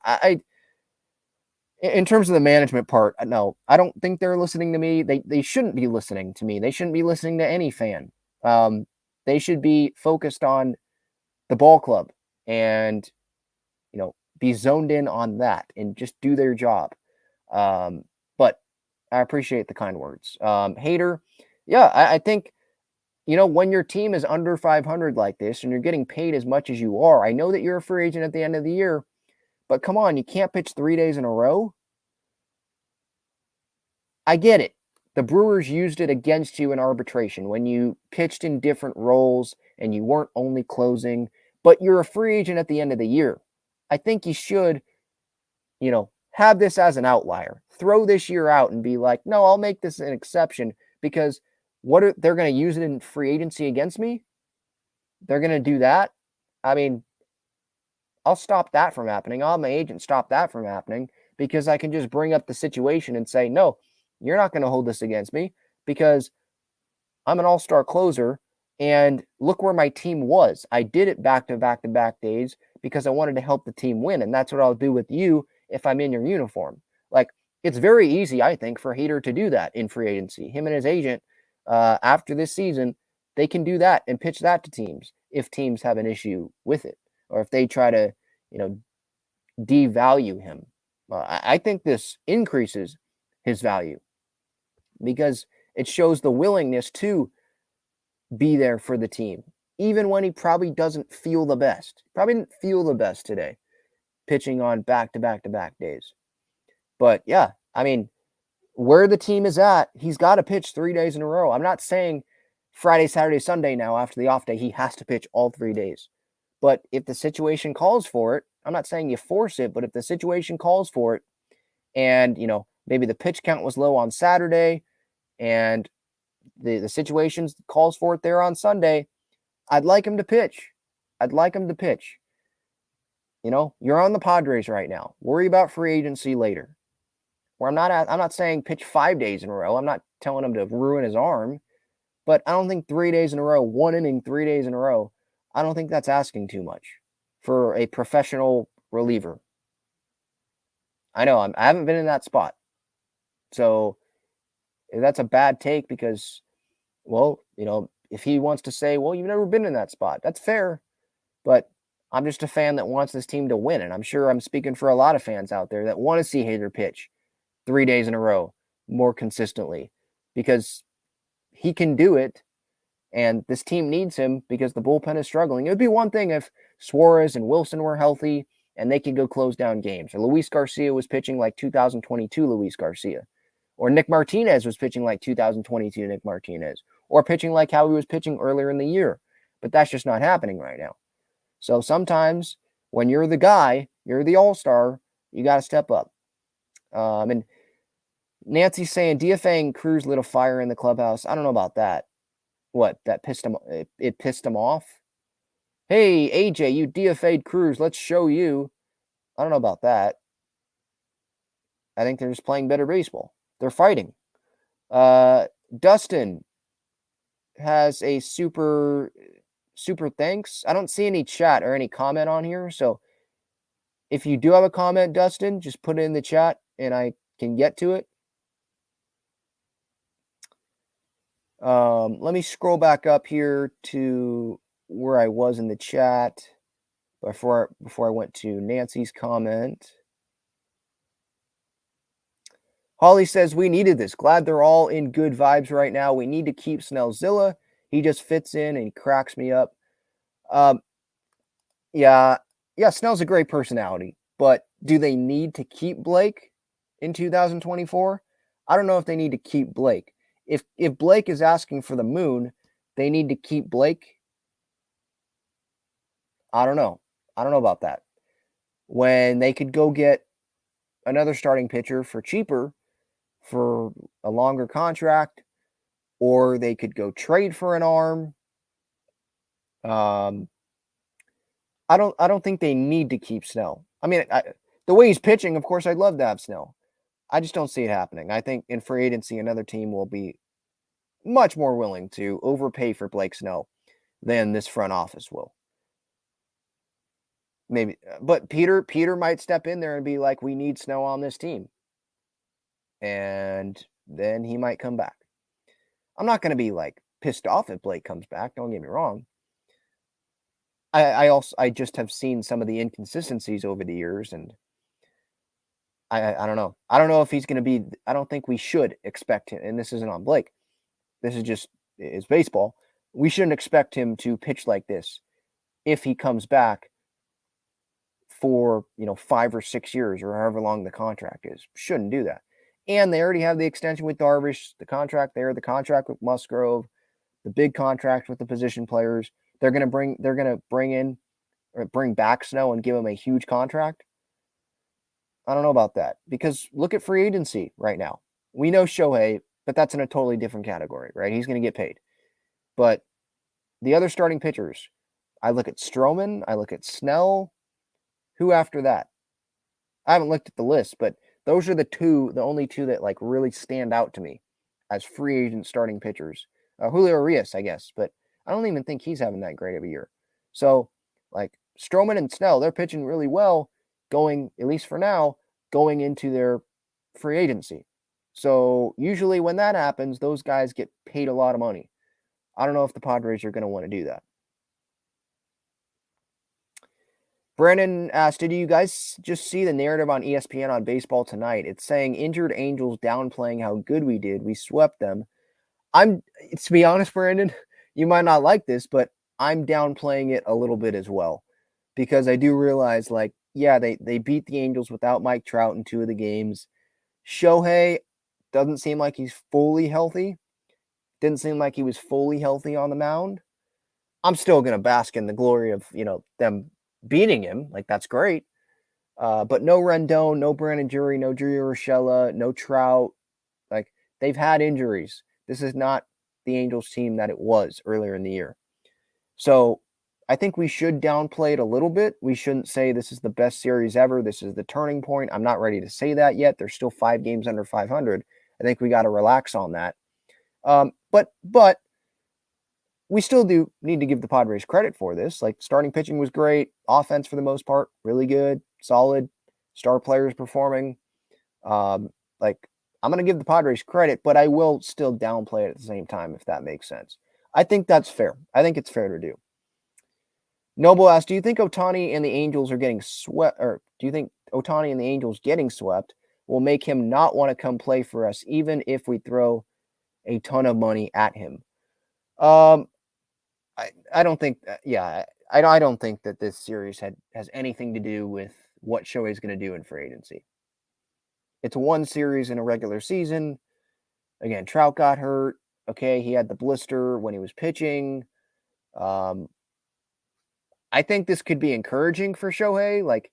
In terms of the management part, no, I don't think they're listening to me. They shouldn't be listening to me. They shouldn't be listening to any fan. They should be focused on the ball club and, be zoned in on that and just do their job. But I appreciate the kind words. Hader, yeah, I think, when your team is under 500 like this and you're getting paid as much as you are, I know that you're a free agent at the end of the year, but come on, you can't pitch 3 days in a row. I get it. The Brewers used it against you in arbitration when you pitched in different roles and you weren't only closing, but you're a free agent at the end of the year. I think you should, have this as an outlier. Throw this year out and be like, no, I'll make this an exception because they're going to use it in free agency against me? They're going to do that? I mean, I'll stop that from happening. I'll have my agent stop that from happening because I can just bring up the situation and say, no, you're not going to hold this against me because I'm an all-star closer and look where my team was. I did it back-to-back days because I wanted to help the team win, and that's what I'll do with you if I'm in your uniform. Like, it's very easy, I think, for Hader to do that in free agency. Him and his agent, after this season, they can do that and pitch that to teams if teams have an issue with it or if they try to, devalue him. I think this increases his value because it shows the willingness to be there for the team, even when he probably doesn't feel the best. Probably didn't feel the best today, pitching on back-to-back days. But yeah, I mean, where the team is at, he's got to pitch 3 days in a row. I'm not saying Friday, Saturday, Sunday now after the off day, he has to pitch all 3 days. But if the situation calls for it, I'm not saying you force it, but if the situation calls for it and, maybe the pitch count was low on Saturday and the situation calls for it there on Sunday, I'd like him to pitch. You're on the Padres right now. Worry about free agency later. Or I'm not saying pitch 5 days in a row. I'm not telling him to ruin his arm. But I don't think 3 days in a row, 1 inning, 3 days in a row, I don't think that's asking too much for a professional reliever. I know I haven't been in that spot. So that's a bad take because, if he wants to say, well, you've never been in that spot, that's fair. But I'm just a fan that wants this team to win. And I'm sure I'm speaking for a lot of fans out there that want to see Hader pitch 3 days in a row more consistently because he can do it. And this team needs him because the bullpen is struggling. It would be one thing if Suarez and Wilson were healthy and they could go close down games. Or Luis Garcia was pitching like 2022 Luis Garcia. Or Nick Martinez was pitching like 2022 Nick Martinez. Or pitching like how he was pitching earlier in the year. But that's just not happening right now. So sometimes when you're the guy, you're the all-star, you got to step up. And Nancy's saying DFA and Cruz lit a fire in the clubhouse. I don't know about that. What? That pissed him? It pissed him off? Hey, AJ, you DFA'd Cruz. Let's show you. I don't know about that. I think they're just playing better baseball. They're fighting. Dustin has a super thanks. I don't see any chat or any comment on here. So if you do have a comment, Dustin, just put it in the chat and I can get to it. Let me scroll back up here to where I was in the chat before I went to Nancy's comment. Holly says, we needed this. Glad they're all in good vibes right now. We need to keep Snellzilla. He just fits in and cracks me up. Yeah, Snell's a great personality, but do they need to keep Blake in 2024? I don't know if they need to keep Blake. If Blake is asking for the moon, they need to keep Blake. I don't know about that. when they could go get another starting pitcher for cheaper for a longer contract, or they could go trade for an arm. I don't think they need to keep Snell. I mean, the way he's pitching, of course, I'd love to have Snell. I just don't see it happening. I think in free agency, another team will be much more willing to overpay for Blake Snell than this front office will. Maybe, but Peter might step in there and be like, we need Snell on this team. And then he might come back. I'm not going to be like pissed off if Blake comes back. Don't get me wrong. I just have seen some of the inconsistencies over the years, and I don't know. I don't know if he's going to be. I don't think we should expect him. And this isn't on Blake. This is baseball. We shouldn't expect him to pitch like this if he comes back for 5 or 6 years or however long the contract is. Shouldn't do that. And they already have the extension with Darvish, the contract there, the contract with Musgrove, the big contract with the position players. They're going to bring back Snow and give him a huge contract. I don't know about that, because look at free agency right now. We know Shohei, but that's in a totally different category, right? He's going to get paid. But the other starting pitchers, I look at Stroman, I look at Snell. Who after that? I haven't looked at the list, but those are the only two that like really stand out to me as free agent starting pitchers. Julio Urias, I guess, but I don't even think he's having that great of a year. So, like Stroman and Snell, they're pitching really well going, at least for now, going into their free agency. So, usually when that happens, those guys get paid a lot of money. I don't know if the Padres are going to want to do that. Brandon asked, did you guys just see the narrative on ESPN on baseball tonight? It's saying injured Angels downplaying how good we did. We swept them. To be honest, Brandon, you might not like this, but I'm downplaying it a little bit as well, because I do realize, like, yeah, they beat the Angels without Mike Trout in 2 of the games. Shohei doesn't seem like he's fully healthy. Didn't seem like he was fully healthy on the mound. I'm still going to bask in the glory of, them beating him. Like, that's great. But no Rendon, no Brandon Drury, no Drew Urshela, no Trout. Like, they've had injuries. This is not the Angels team that it was earlier in the year. So I think we should downplay it a little bit. We shouldn't say this is the best series ever. This is the turning point. I'm not ready to say that yet. There's still 5 games under 500. I think we got to relax on that. But we still do need to give the Padres credit for this. Like, starting pitching was great. Offense, for the most part, really good, solid. Star players performing. I'm going to give the Padres credit, but I will still downplay it at the same time, if that makes sense. I think that's fair. I think it's fair to do. Noble asked, do you think Ohtani and the Angels are getting swept, or do you think Ohtani and the Angels getting swept will make him not want to come play for us, even if we throw a ton of money at him? I don't think, I don't think that this series has anything to do with what Shohei's going to do in free agency. It's one series in a regular season. Again, Trout got hurt. Okay, he had the blister when he was pitching. I think this could be encouraging for Shohei. Like,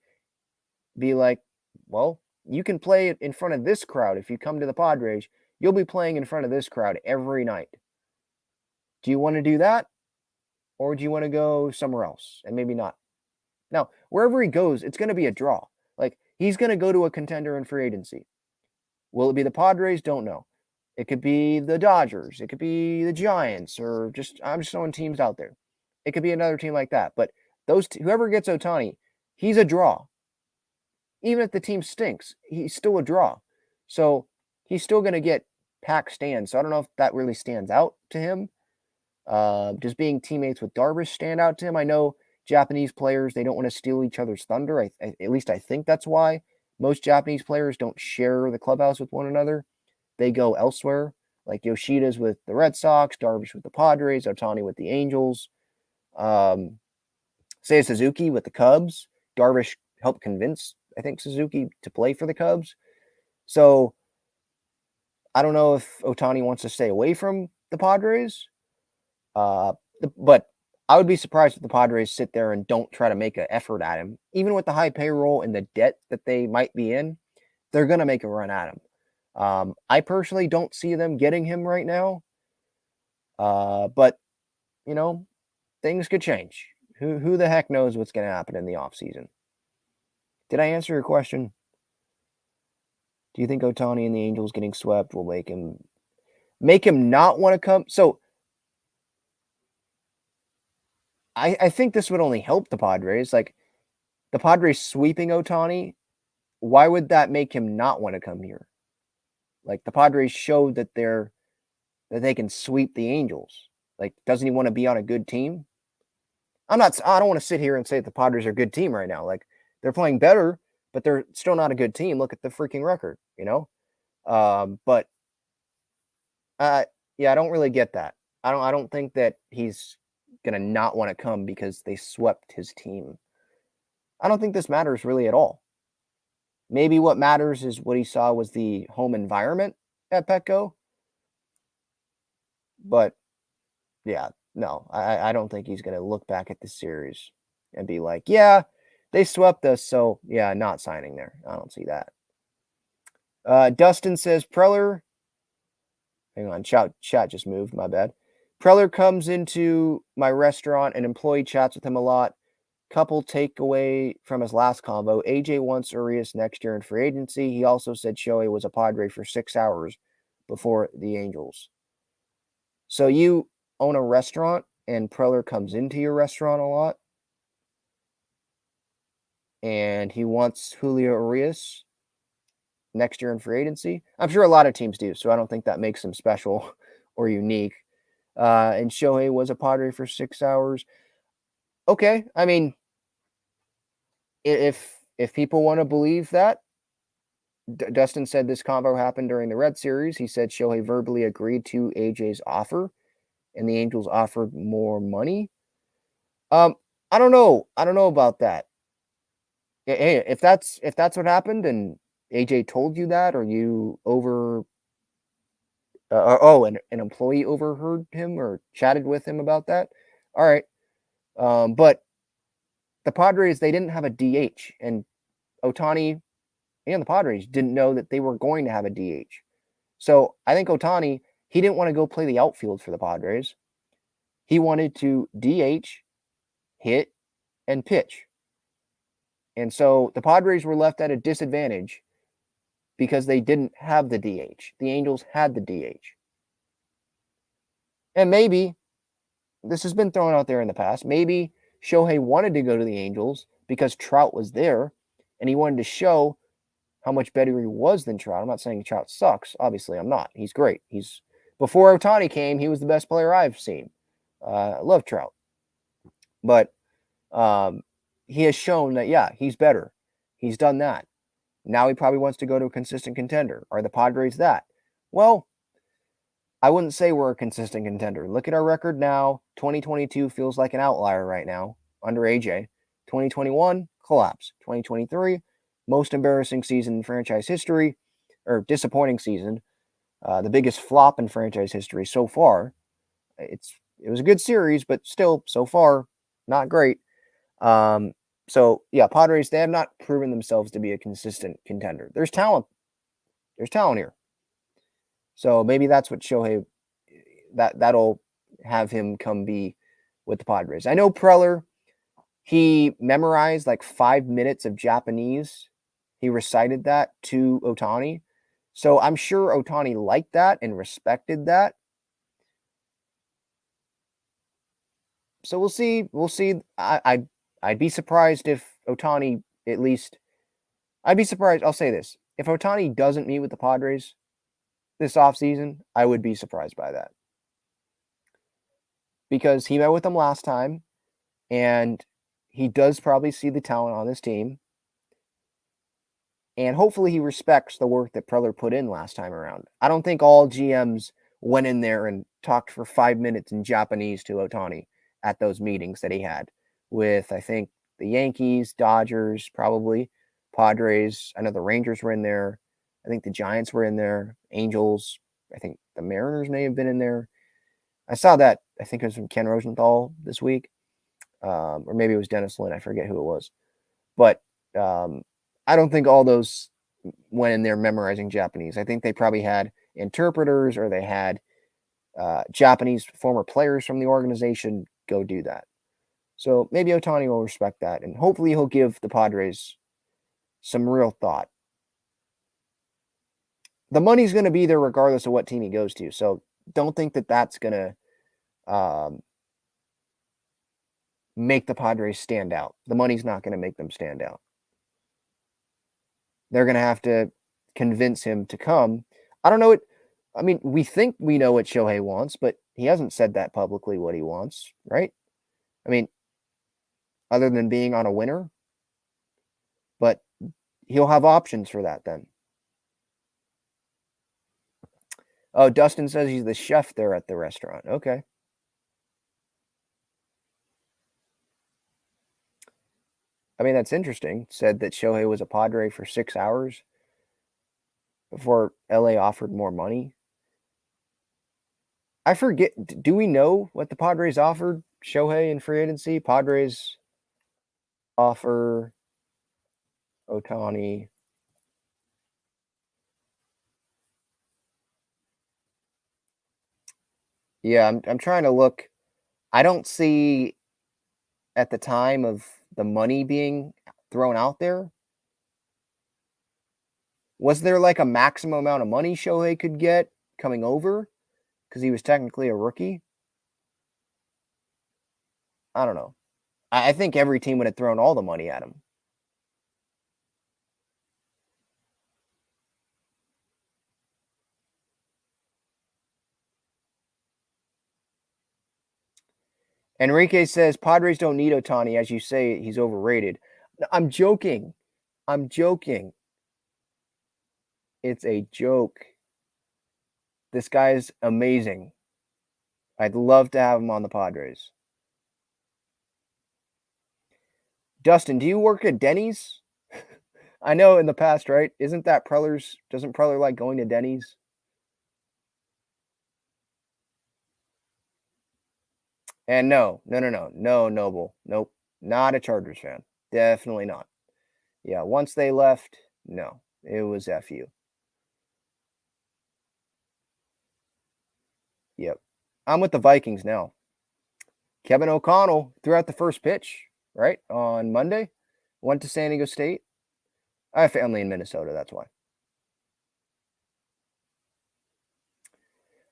be like, well, you can play in front of this crowd. If you come to the Padres, you'll be playing in front of this crowd every night. Do you want to do that? Or do you want to go somewhere else and maybe not? Now, wherever he goes, it's going to be a draw. Like, he's going to go to a contender in free agency. Will it be the Padres? Don't know. It could be the Dodgers. It could be the Giants, or I'm just throwing teams out there. It could be another team like that. But whoever gets Ohtani, he's a draw. Even if the team stinks, he's still a draw. So he's still going to get packed stands. So I don't know if that really stands out to him. Does being teammates with Darvish stand out to him? I know Japanese players, they don't want to steal each other's thunder. At least I think that's why most Japanese players don't share the clubhouse with one another. They go elsewhere, like Yoshida's with the Red Sox, Darvish with the Padres, Ohtani with the Angels. Seiya Suzuki with the Cubs. Darvish helped convince, I think, Suzuki to play for the Cubs. So I don't know if Ohtani wants to stay away from the Padres. But I would be surprised if the Padres sit there and don't try to make an effort at him. Even with the high payroll and the debt that they might be in, they're going to make a run at him. I personally don't see them getting him right now. But, you know, things could change. Who the heck knows what's going to happen in the offseason? Did I answer your question? Do you think Ohtani and the Angels getting swept will make him not want to come? So I think this would only help the Padres. Like the Padres sweeping Ohtani, why would that make him not want to come here? Like the Padres showed that they can sweep the Angels. Like, doesn't he want to be on a good team? I don't want to sit here and say that the Padres are a good team right now. Like they're playing better, but they're still not a good team. Look at the freaking record, you know? But yeah, I don't really get that. I don't think that he's gonna not want to come because they swept his team. I don't think this matters really at all. Maybe what matters is what he saw was the home environment at Petco. But yeah, no, I don't think he's gonna look back at the series and be like, yeah, they swept us, so yeah, not signing there. I don't see that. Dustin says Preller. Hang on, chat just moved, my bad. Preller comes into my restaurant, an employee chats with him a lot. Couple takeaway from his last convo. AJ wants Urias next year in free agency. He also said Shohei was a Padre for 6 hours before the Angels. So you own a restaurant and Preller comes into your restaurant a lot. And he wants Julio Urias next year in free agency. I'm sure a lot of teams do, so I don't think that makes him special or unique. And Shohei was a Padre for 6 hours. Okay, I mean, if people want to believe that, Dustin said this convo happened during the Red Series. He said Shohei verbally agreed to AJ's offer, and the Angels offered more money. I don't know. I don't know about that. Hey, if that's what happened, and AJ told you that, or you an employee overheard him or chatted with him about that. All right. But the Padres, they didn't have a DH, and Ohtani and the Padres didn't know that they were going to have a DH. So I think Ohtani, he didn't want to go play the outfield for the Padres. He wanted to DH, hit, and pitch. And so the Padres were left at a disadvantage because they didn't have the DH. The Angels had the DH. And maybe, this has been thrown out there in the past, maybe Shohei wanted to go to the Angels because Trout was there, and he wanted to show how much better he was than Trout. I'm not saying Trout sucks. Obviously, I'm not. He's great. Before Ohtani came, he was the best player I've seen. I love Trout. But he has shown that, yeah, he's better. He's done that. Now he probably wants to go to a consistent contender. Are the Padres that? Well, I wouldn't say we're a consistent contender. Look at our record now. 2022 feels like an outlier right now under AJ. 2021, collapse. 2023, most embarrassing season in franchise history, or disappointing season. The biggest flop in franchise history so far. It was a good series, but still, so far, not great. So, yeah, Padres, they have not proven themselves to be a consistent contender. There's talent. There's talent here. So maybe that's what Shohei, that'll have him come be with the Padres. I know Preller, he memorized like 5 minutes of Japanese. He recited that to Ohtani. So I'm sure Ohtani liked that and respected that. So we'll see. We'll see. I'd be surprised if Ohtani I'd be surprised. I'll say this. If Ohtani doesn't meet with the Padres this offseason, I would be surprised by that. Because he met with them last time, and he does probably see the talent on this team. And hopefully he respects the work that Preller put in last time around. I don't think all GMs went in there and talked for 5 minutes in Japanese to Ohtani at those meetings that he had with, I think, the Yankees, Dodgers, probably, Padres. I know the Rangers were in there. I think the Giants were in there. Angels. I think the Mariners may have been in there. I saw that. I think it was from Ken Rosenthal this week. or maybe it was Dennis Lin. I forget who it was. But I don't think all those went in there memorizing Japanese. I think they probably had interpreters or they had Japanese former players from the organization go do that. So maybe Ohtani will respect that, and hopefully he'll give the Padres some real thought. The money's going to be there regardless of what team he goes to, so don't think that that's going to make the Padres stand out. The money's not going to make them stand out. They're going to have to convince him to come. I don't know what. I mean, we think we know what Shohei wants, but he hasn't said that publicly what he wants, right? I mean, other than being on a winner. But he'll have options for that then. Oh, Dustin says he's the chef there at the restaurant. Okay. I mean, that's interesting. Said that Shohei was a Padre for 6 hours before LA offered more money. I forget. Do we know what the Padres offered Shohei in free agency? Padres offer Ohtani. Yeah, I'm trying to look. I don't see at the time of the money being thrown out there. Was there like a maximum amount of money Shohei could get coming over because he was technically a rookie? I don't know. I think every team would have thrown all the money at him. Enrique says Padres don't need Ohtani. As you say, he's overrated. I'm joking. I'm joking. It's a joke. This guy's amazing. I'd love to have him on the Padres. Dustin, do you work at Denny's? I know in the past, right? Isn't that Preller's? Doesn't Preller like going to Denny's? And no, Noble. Nope. Not a Chargers fan. Definitely not. Yeah, once they left, no. It was FU. Yep. I'm with the Vikings now. Kevin O'Connell threw out the first pitch, right, on Monday. Went to San Diego State. I have family in Minnesota, that's why.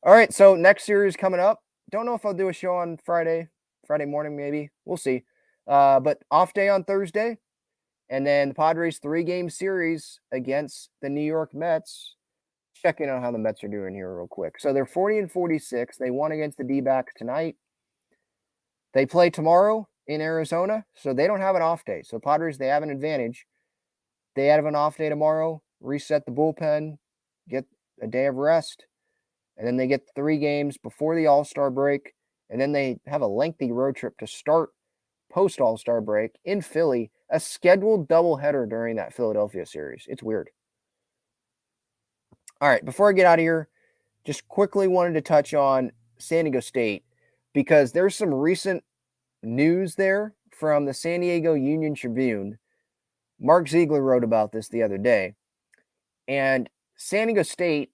All right, so next series coming up. Don't know if I'll do a show on Friday morning maybe. We'll see. But off day on Thursday. And then the Padres 3-game series against the New York Mets. Checking out how the Mets are doing here real quick. So they're 40-46. They won against the D-backs tonight. They play tomorrow in Arizona, so they don't have an off day. So Padres, they have an advantage. They have an off day tomorrow, reset the bullpen, get a day of rest, and then they get 3 games before the All-Star break, and then they have a lengthy road trip to start post-All-Star break in Philly, a scheduled doubleheader during that Philadelphia series. It's weird. All right, before I get out of here, just quickly wanted to touch on San Diego State because there's some recent news there from the San Diego Union Tribune. Mark Ziegler wrote about this the other day. And San Diego State,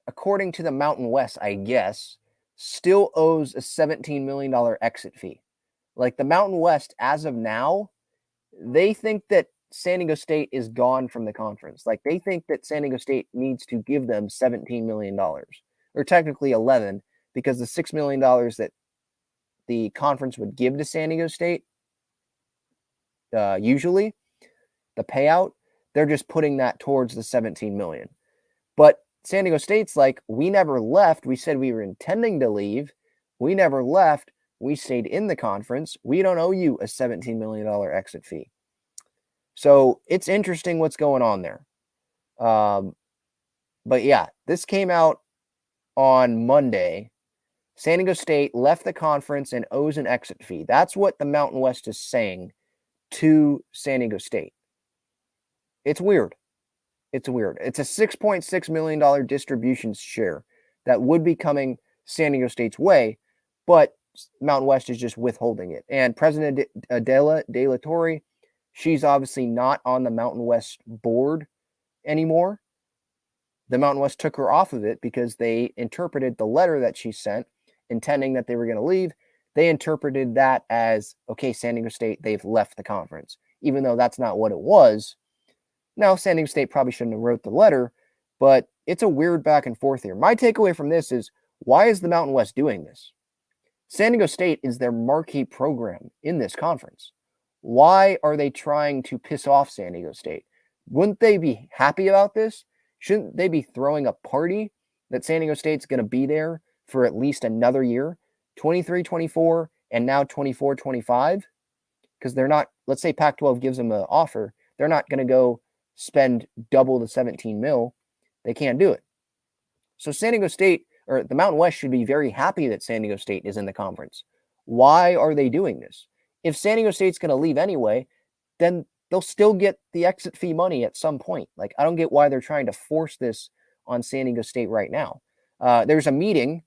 according to the Mountain West, I guess, still owes a $17 million exit fee. Like the Mountain West, as of now, they think that San Diego State is gone from the conference. Like they think that San Diego State needs to give them $17 million, or technically 11, because the $6 million that the conference would give to San Diego State, usually the payout, they're just putting that towards the $17 million. But San Diego State's like, we never left. We said we were intending to leave. We never left. We stayed in the conference. We don't owe you a $17 million exit fee. So it's interesting what's going on there. But yeah, this came out on Monday. San Diego State left the conference and owes an exit fee. That's what the Mountain West is saying to San Diego State. It's weird. It's weird. It's a $6.6 million distribution share that would be coming San Diego State's way, but Mountain West is just withholding it. And President Adela De La Torre, she's obviously not on the Mountain West board anymore. The Mountain West took her off of it because they interpreted the letter that she sent, intending that they were going to leave. They interpreted that as, okay, San Diego State, they've left the conference, even though that's not what it was. Now, San Diego State probably shouldn't have wrote the letter, but it's a weird back and forth here. My takeaway from this is, why is the Mountain West doing this? San Diego State is their marquee program in this conference. Why are they trying to piss off San Diego State? Wouldn't they be happy about this? Shouldn't they be throwing a party that San Diego State's going to be there for at least another year, 23-24, and now 24-25? Because they're not, let's say Pac-12 gives them an offer, they're not going to go spend double the 17 mil. They can't do it. So San Diego State, or the Mountain West, should be very happy that San Diego State is in the conference. Why are they doing this? If San Diego State's going to leave anyway, then they'll still get the exit fee money at some point. Like, I don't get why they're trying to force this on San Diego State right now. There's a meeting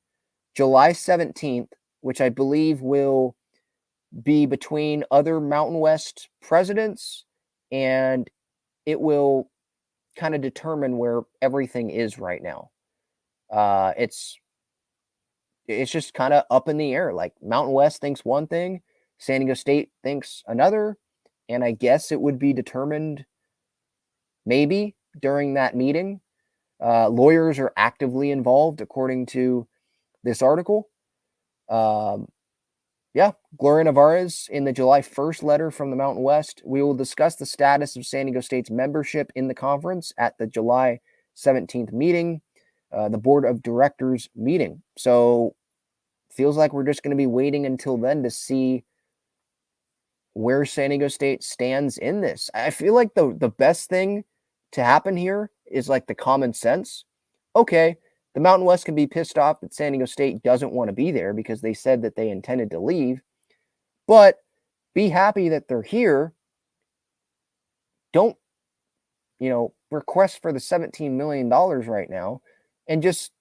July 17th, which I believe will be between other Mountain West presidents, and it will kind of determine where everything is right now. It's just kind of up in the air. Like, Mountain West thinks one thing, San Diego State thinks another, and I guess it would be determined maybe during that meeting. Lawyers are actively involved, according to this article. Gloria Nevarez in the July 1st letter from the Mountain West. We will discuss the status of San Diego State's membership in the conference at the July 17th meeting, the board of directors meeting. So feels like we're just going to be waiting until then to see where San Diego State stands in this. I feel like the best thing to happen here is like the common sense. Okay, the Mountain West can be pissed off that San Diego State doesn't want to be there because they said that they intended to leave, but be happy that they're here. Don't, request for the $17 million right now, and just,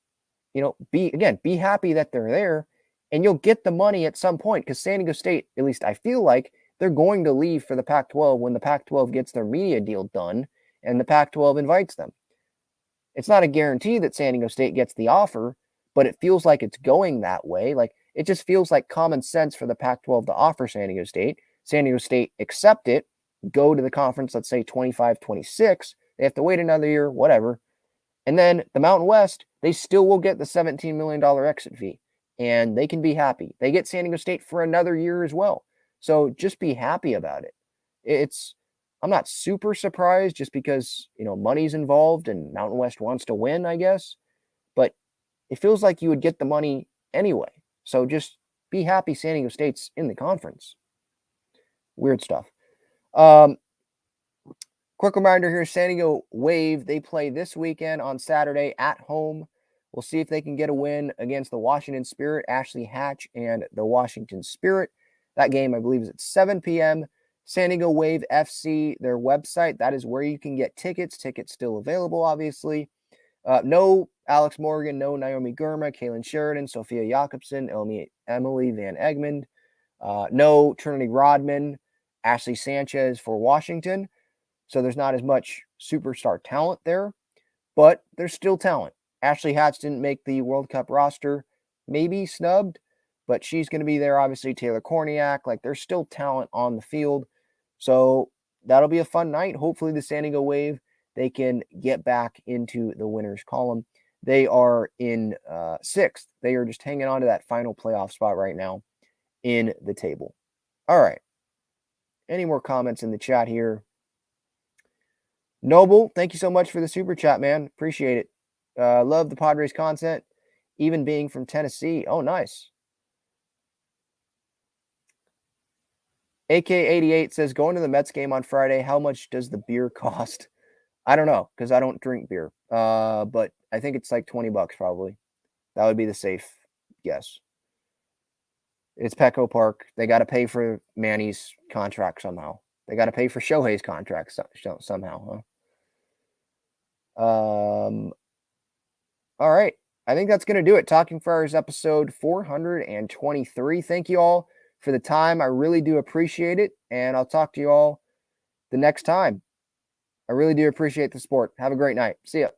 be happy that they're there, and you'll get the money at some point, because San Diego State, at least I feel like, they're going to leave for the Pac-12 when the Pac-12 gets their media deal done and the Pac-12 invites them. It's not a guarantee that San Diego State gets the offer, but it feels like it's going that way. Like, it just feels like common sense for the Pac-12 to offer San Diego State. San Diego State accept it, go to the conference, let's say 25-26. They have to wait another year, whatever. And then the Mountain West, they still will get the $17 million exit fee, and they can be happy. They get San Diego State for another year as well. So just be happy about it. I'm not super surprised just because, money's involved and Mountain West wants to win, I guess. But it feels like you would get the money anyway. So just be happy San Diego State's in the conference. Weird stuff. Quick reminder here, San Diego Wave, they play this weekend on Saturday at home. We'll see if they can get a win against the Washington Spirit, Ashley Hatch and the Washington Spirit. That game, I believe, is at 7 p.m. San Diego Wave FC, their website, that is where you can get tickets. Tickets still available, obviously. No Alex Morgan, no Naomi Gurma, Kaylin Sheridan, Sophia Jakobsen, Emily Van Egmond. No Trinity Rodman, Ashley Sanchez for Washington. So there's not as much superstar talent there, but there's still talent. Ashley Hatch didn't make the World Cup roster, maybe snubbed, but she's going to be there. Obviously, Taylor Korniak, like, there's still talent on the field. So that'll be a fun night. Hopefully the San Diego Wave, they can get back into the winners column. They are in 6th. They are just hanging on to that final playoff spot right now in the table. All right. Any more comments in the chat here? Noble, thank you so much for the super chat, man. Appreciate it. Love the Padres content, even being from Tennessee. Oh, nice. AK88 says, going to the Mets game on Friday, how much does the beer cost? I don't know, because I don't drink beer. But I think it's like $20 probably. That would be the safe guess. It's Petco Park. They got to pay for Manny's contract somehow. They got to pay for Shohei's contract somehow, huh? All right. I think that's going to do it. Talking Friars episode 423. Thank you all for the time. I really do appreciate it. And I'll talk to you all the next time. I really do appreciate the support. Have a great night. See ya.